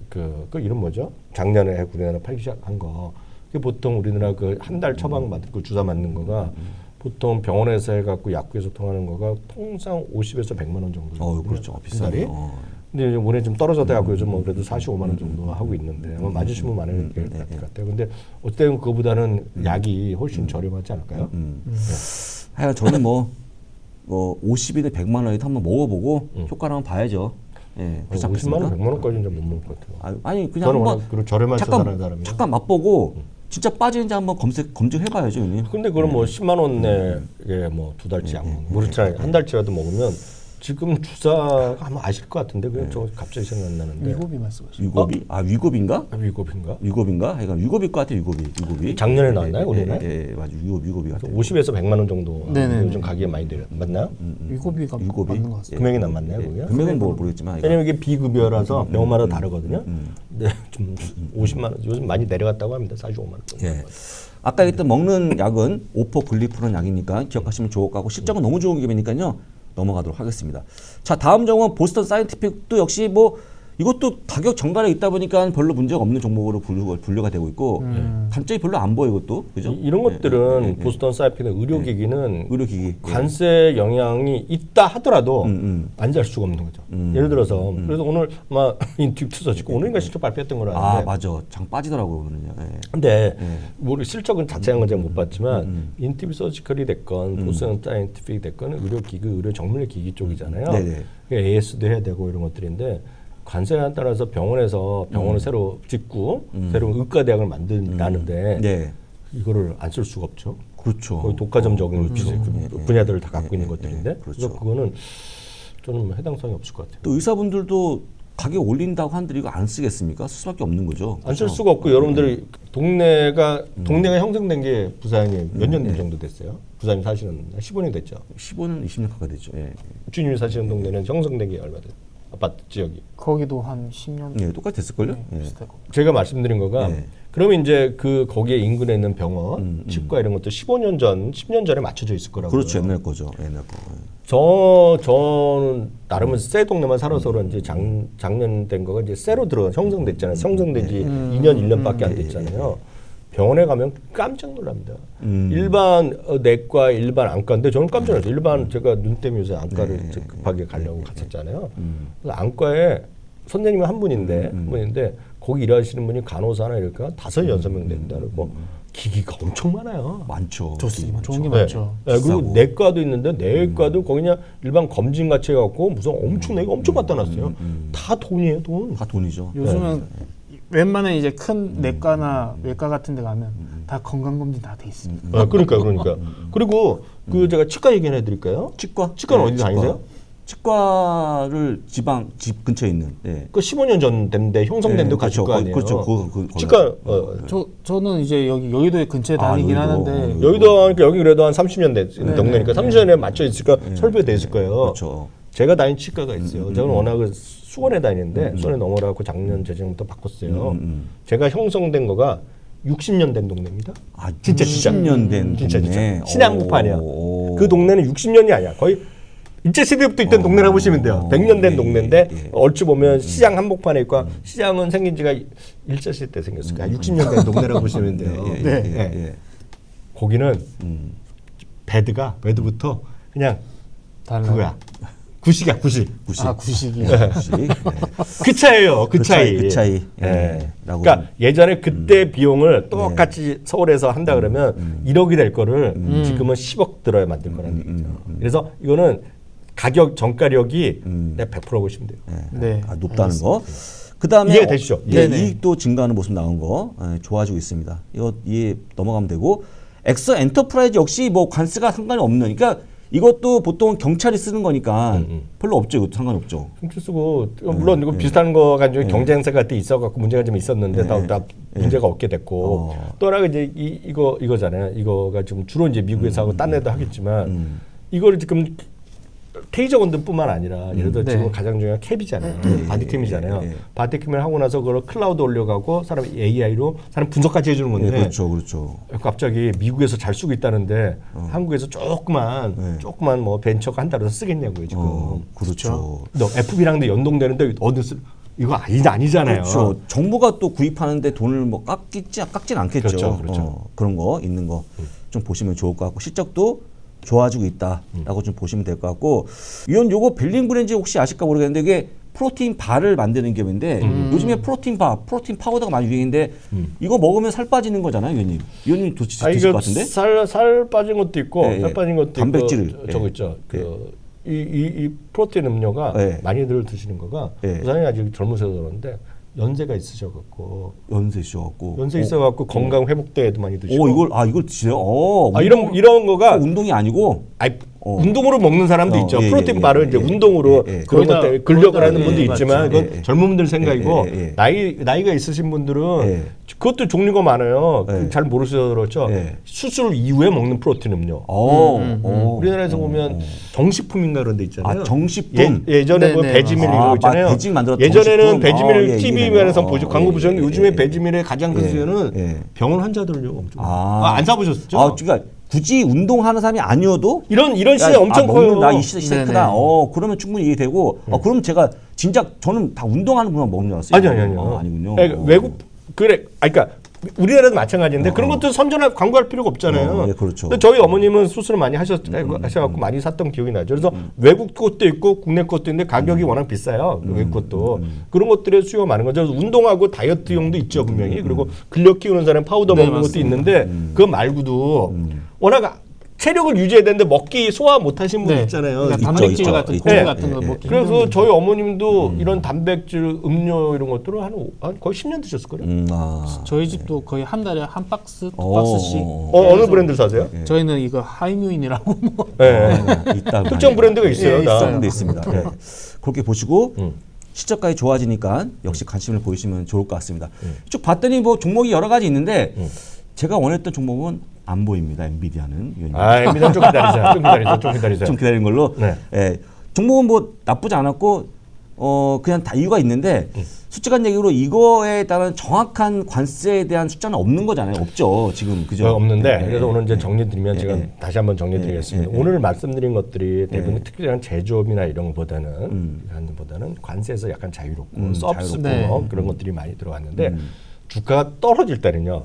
그 이름 뭐죠? 작년에 우리나라 팔기 시작한 거. 그게 보통 우리나라 그 한 달 처방 맞는 그 주사 맞는 거가 보통 병원에서 해갖고 약국에서 통하는 거가 통상 50에서 100만 원 정도. 그렇죠. 달이. 비싸요. 근데 요즘 올해 좀 떨어져서 갖고 요즘 뭐 그래도 45만 원 정도 하고 있는데 아마 맞으시면 많을 것 같아요. 근데 어쨌든 그거보다는 약이 훨씬 저렴하지 않을까요? 하여간 저는 뭐 50이든 100만 원이든 한번 먹어보고 효과를 한번 봐야죠. 예, 그렇지 50만 않겠습니까? 원, 100만 원까지는 좀 못 먹을 것 같아요. 아니 그냥 저는 한번 워낙 그런 저렴한 사는 사람이에요. 잠깐 맛보고 진짜 빠지는지 한번 검증해봐야죠, 형님. 근데 그럼 뭐 10만 원 내에 뭐 2달치 약 먹는 그렇잖아요. 한 달치라도 먹으면 지금 주사 아마 아실 것 같은데 그냥 저 갑자기 생각 안 나는데 위고비 말씀하시죠. 위고비? 위고비인가? 위고비인가? 위고비인가? 하여간 위고비일 것 같아요, 위고비. 작년에 나왔나요, 올해는? 예, 맞아. 위고비 같아요. 50에서 100만 원 정도 네네. 요즘 가격이 많이 내려 맞나요? 위고비가 위고비? 맞는 것 같습니다. 금액이 안 맞나요, 그게? 금액은 뭐 모르겠지만 왜냐면 이게 비급여라서 병원마다 다르거든요. 근데 좀 50만 원 요즘 많이 내려갔다고 합니다. 45만 원. 예. 아까 했던 먹는 약은 오포글리프론 약이니까 기억하시면 좋을 것 같고 실적은 너무 좋은 기업이니까요. 넘어가도록 하겠습니다. 자, 다음 종목은 보스턴 사이언티픽도 역시 뭐 이것도 가격 정갈에 있다 보니까 별로 문제가 없는 종목으로 분류가 되고 있고 단점이 별로 안 보여 이것도 그죠? 이런 것들은 보스턴 사이피드 의료기기는 의료기기 관세 영향이 있다 하더라도 안 잘 수가 없는 거죠. 예를 들어서 그래서 오늘 막 인투 투서지고 오늘인가 실적 발표했던 거라 아 하는데 맞아 장 빠지더라고요 오늘은요. 예. 근데 우리 실적은 자세한 건 제가 못 봤지만 인투 서지컬이 됐건 보스턴 사이언티픽이 됐건 의료기기, 의료 정밀 기기 쪽이잖아요. 네네. AS도 해야 되고 이런 것들인데 관세에 따라서 병원을 새로 짓고 새로운 의과대학을 만든다는데 네. 이거를 안 쓸 수가 없죠. 그렇죠. 거의 독과점적인 그 분야들을 다 갖고 예, 있는 예, 것들인데 예, 그렇죠. 그래서 그거는 좀 해당성이 없을 것 같아요. 또 의사분들도 가격 올린다고 한들 이거 안 쓰겠습니까? 쓸 수밖에 없는 거죠. 안 쓸 그렇죠? 수가 없고 여러분들이 동네가 형성된 게 부산이 몇 년 정도 됐어요? 부산이 사시는 15년 됐죠. 15년, 20년 가까이 됐죠. 예. 주님이 사시는 동네는 형성된 게 얼마 됐어요? 아파트 지역이. 거기도 한 10년 예, 똑같이 됐을걸요? 예. 비슷할 거. 제가 말씀드린 거가 네. 그러면 이제 그 거기에 인근에 있는 병원, 치과 이런 것도 15년 전, 10년 전에 맞춰져 있을 거라고요. 그렇죠. 옛날 거죠. 옛날 거. 예. 저는 나름은 새 동네만 살아서 그런지 작년 된 거가 이제 새로 형성됐잖아요. 형성된 지 2년, 1년밖에 안 됐잖아요. 병원에 가면 깜짝 놀랍니다. 일반 내과, 일반 안과인데 저는 깜짝 놀랐어요. 일반 제가 눈 때문에 요새 안과를 이제 급하게 가려고 갔었잖아요. 그래서 안과에 선생님이 한 분인데 거기 일하시는 분이 간호사나 이럴까 5-6명 된다. 그리고 기기가 엄청 많아요. 많죠. 좋습니다. 좋은 게 네. 많죠. 네, 그리고 비싸고. 내과도 있는데 내과도 거기 그냥 일반 검진 같이 해갖고 무슨 엄청나게 엄청 갖다 놨어요. 다 돈이에요, 돈. 다 돈이죠. 요즘은 웬만한 이제 큰 내과나 외과 같은 데 가면 다 건강검진 다 돼 있습니다. 그러니까. 그리고 그 제가 치과 얘기 하나 해드릴까요? 치과? 치과는 네, 어디 다니세요? 치과를 집 근처에 있는. 예. 그 15년 전 됐는데 형성된 데 가실 거 아니에요? 그렇죠. 치과 저는 이제 여기 여의도 근처에 다니긴 여의도. 하는데 여기도 그러니까 여기 그래도 한 30년 된 동네니까 30년에 맞춰 있을까 설비가 돼 있을 거예요. 그렇죠. 제가 다닌 치과가 있어요. 저는 워낙 수원에 다니는데 수원에 넘어가고 작년 재작년부터 바꿨어요. 제가 형성된 거가 60년 된 동네입니다. 아, 진짜 60년 된 진짜 동네. 신의 한복판이야. 오. 그 동네는 60년이 아니야. 거의 일제 시대부터 있던 동네라고 보시면 돼요. 100년 된 예, 동네인데 예. 얼추 보면 시장 한복판에 있고 시장은 생긴 지가 일제 시대 때 생겼을 거야. 60년 된 동네라고 보시면 돼요. 예. 거기는 베드부터 그냥 달라요. 그거야. 구식이야, 구식. 아 구식이. 네. 그 차이예요. 그 차이. 그 차이. 예. 라고 그러니까 예전에 그때 비용을 똑같이 서울에서 한다 그러면 1억이 될 거를 지금은 10억 들어야 만들 거라는 얘기죠. 그래서 이거는 가격 전가력이 내가 100% 보시면 돼요. 네. 아, 높다는 거. 그다음에 이해가 되시죠? 네네. 이익도 증가하는 모습 나온 거 좋아지고 있습니다. 이거 이해 넘어가면 되고 엑소 엔터프라이즈 역시 뭐 관세가 상관이 없는. 그러니까 이것도 보통 경찰이 쓰는 거니까 별로 없죠. 이것도 상관이 없죠. 흉추 쓰고 물론 이거 비슷한 거 가지고 경쟁사 같은 게 있어갖고 문제가 좀 있었는데 다 문제가 없게 됐고 또 하나가 이제 이거잖아요. 이거가 지금 주로 이제 미국에서 하고 딴 데도 하겠지만 이거를 지금 테이저건들뿐만 아니라 예를 들어 지금 가장 중요한 캡이잖아요. 바디캠이잖아요. 바디캠을 하고 나서 그걸 클라우드 올려가고 사람이 AI로 사람 분석까지 해주는 건데 그렇죠. 갑자기 미국에서 잘 쓰고 있다는데 한국에서 조그만 뭐 벤처가 한다고 해서 쓰겠냐고요 지금. 그렇죠. 너 FB랑도 연동되는데 어디 이거 아니잖아요. 그렇죠. 정부가 또 구입하는데 돈을 뭐 깎진 않겠죠. 그렇죠. 그런 거 있는 거 좀 보시면 좋을 것 같고 실적도 좋아지고 있다라고 좀 보시면 될 것 같고 위원 요거 벨링 브랜드 혹시 아실까 모르겠는데 이게 프로테인 바를 만드는 기업인데 요즘에 프로테인 파우더가 많이 유행인데 이거 먹으면 살 빠지는 거잖아요, 위원님. 위원님 드실 것 같은데? 살 빠진 것도 있고 살 빠진 것도 단백질. 있고 저거 있죠. 이 프로테인 음료가 많이들 드시는 거가 부산이 아직 젊으셔서 그런데 연세가 있으셔갖고 연세 있어갖고 있어갖고 건강 회복대에도 많이 드시고. 이걸 드세요? 이런 거가 운동이 아니고 운동으로 먹는 사람도 있죠. 프로테인 바를 이제 운동으로 그런 거기다- 것 때문에 근력을 거기다- 하는 분도 있지만 맞죠. 그건 젊은 분들 생각이고 나이가 있으신 분들은 그것도 종류가 많아요. 잘 모르셔서 그렇죠. 수술 이후에 먹는 프로테인 음료. 우리나라에서 보면 정식품인가 그런 데 있잖아요. 아, 정식품. 예전에 뭐 네네, 배지밀 맞아요. 이거 있잖아요. 배지밀 만들었던 예전에는 정식품. 배지밀 TV에서 광고 예, 보셨는데 예, 요즘에 예. 배지밀의 가장 큰 수요는 병원 환자들요. 엄청. 안 사보셨죠? 그러니까 굳이 운동하는 사람이 아니어도 이런 시세 엄청 커요. 먹는다, 이 시세 네네. 크다. 그러면 충분히 이해되고. 그럼 제가 진작 저는 다 운동하는 분만 먹는 줄 알았어요. 아니요. 아니군요. 그러니까 외국 그러니까 우리나라도 마찬가지인데 그런 것도 선전할 광고할 필요가 없잖아요. 예, 그렇죠. 근데 저희 어머님은 수술을 많이 하셔갖고 많이 샀던 기억이 나죠. 그래서 외국 것도 있고 국내 것도 있는데 가격이 워낙 비싸요. 외국 것도 그런 것들의 수요가 많은 거죠. 그래서 운동하고 다이어트용도 있죠 분명히. 그리고 근력 키우는 사람 파우더 네, 먹는 것도 맞습니다. 있는데 그거 말고도 워낙 체력을 유지해야 되는데 먹기 소화 못 하신 분 네. 있잖아요. 그러니까 있죠, 단백질 있죠. 같은 있죠. 고기 네. 같은 거 먹기 그래서 힘든 저희 어머님도 이런 단백질 음료 이런 것들을 한 거의 10년 드셨을 거예요. 저희 집도 거의 한 달에 한 박스, 두 어, 박스씩. 어느 브랜드 사세요? 저희는 이거 하이뮤인이라고 뭐. 네. 있다. 특정 브랜드가 있어요. 예, 다. 있어요. 데 있습니다. 네. 그렇게 보시고 시작까지 좋아지니까 역시 관심을 보이시면 좋을 것 같습니다. 쭉 봤더니 뭐 종목이 여러 가지 있는데 제가 원했던 종목은 안 보입니다. 엔비디아는. 엔비디아 좀 기다리세요. 좀 기다리는 걸로. 네. 예, 종목은 뭐 나쁘지 않았고 그냥 다 이유가 있는데 솔직한 얘기로 이거에 따른 정확한 관세에 대한 숫자는 없는 거잖아요. 없죠. 지금 그죠? 없는데 네. 그래서 오늘 이제 정리드리면 네. 제가 네. 다시 한번 정리드리겠습니다. 네. 오늘 말씀드린 것들이 대부분 특별한 제조업이나 이런 거보다는 관세에서 약간 자유롭고 서비스 네. 분업 그런 것들이 많이 들어왔는데 주가가 떨어질 때는요.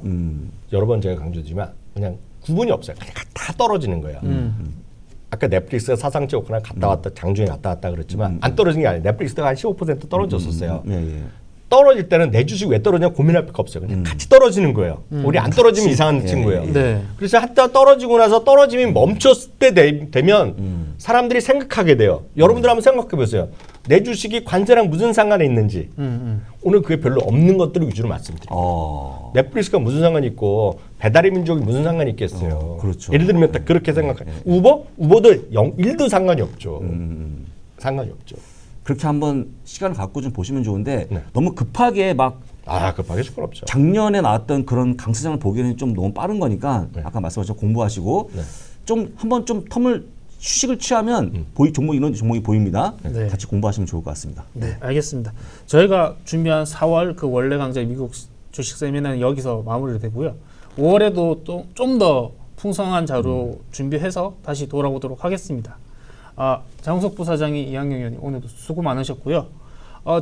여러 번 제가 강조드리지만 그냥 구분이 없어요. 그냥 다 떨어지는 거예요. 아까 넷플릭스가 사상체 오거나 갔다 왔다 장중에 갔다 왔다 그랬지만 안 떨어진 게 아니에요. 넷플릭스가 한 15% 떨어졌었어요. 떨어질 때는 내 주식 왜 떨어지냐 고민할 필요 없어요. 그냥 같이 떨어지는 거예요. 우리 안 떨어지면 이상한 친구예요. 네. 그래서 한때 떨어지고 나서 떨어짐이 멈췄을 때 되면 사람들이 생각하게 돼요. 여러분들 한번 생각해 보세요. 내 주식이 관세랑 무슨 상관이 있는지. 오늘 그게 별로 없는 것들을 위주로 말씀드립니다. 넷플릭스가 무슨 상관이 있고 배달의 민족이 무슨 상관이 있겠어요. 그렇죠. 예를 들면 딱 그렇게 생각해요. 우버도 1도 상관이 없죠. 상관이 없죠. 그렇게 한번 시간을 갖고 좀 보시면 좋은데 네. 너무 급하게 막 급하게 줄 건 없죠. 작년에 나왔던 그런 강세장을 보기에는 좀 너무 빠른 거니까 네. 아까 말씀하신 공부하시고 네. 좀 한번 좀 텀을 휴식을 취하면 종목 이런 종목이 보입니다. 네. 같이 공부하시면 좋을 것 같습니다. 네, 알겠습니다. 저희가 준비한 4월 그 원래 강좌 미국 주식 세미나는 여기서 마무리되고요. 5월에도 또 좀 더 풍성한 자료 준비해서 다시 돌아오도록 하겠습니다. 장우석 부사장이 이한경 의원님 오늘도 수고 많으셨고요.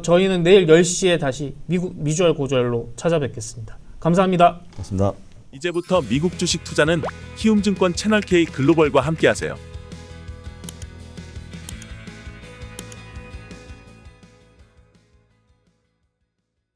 저희는 내일 10시에 다시 미주알 고주알로 찾아뵙겠습니다. 감사합니다. 고맙습니다. 이제부터 미국 주식 투자는 키움증권 채널 K 글로벌과 함께하세요.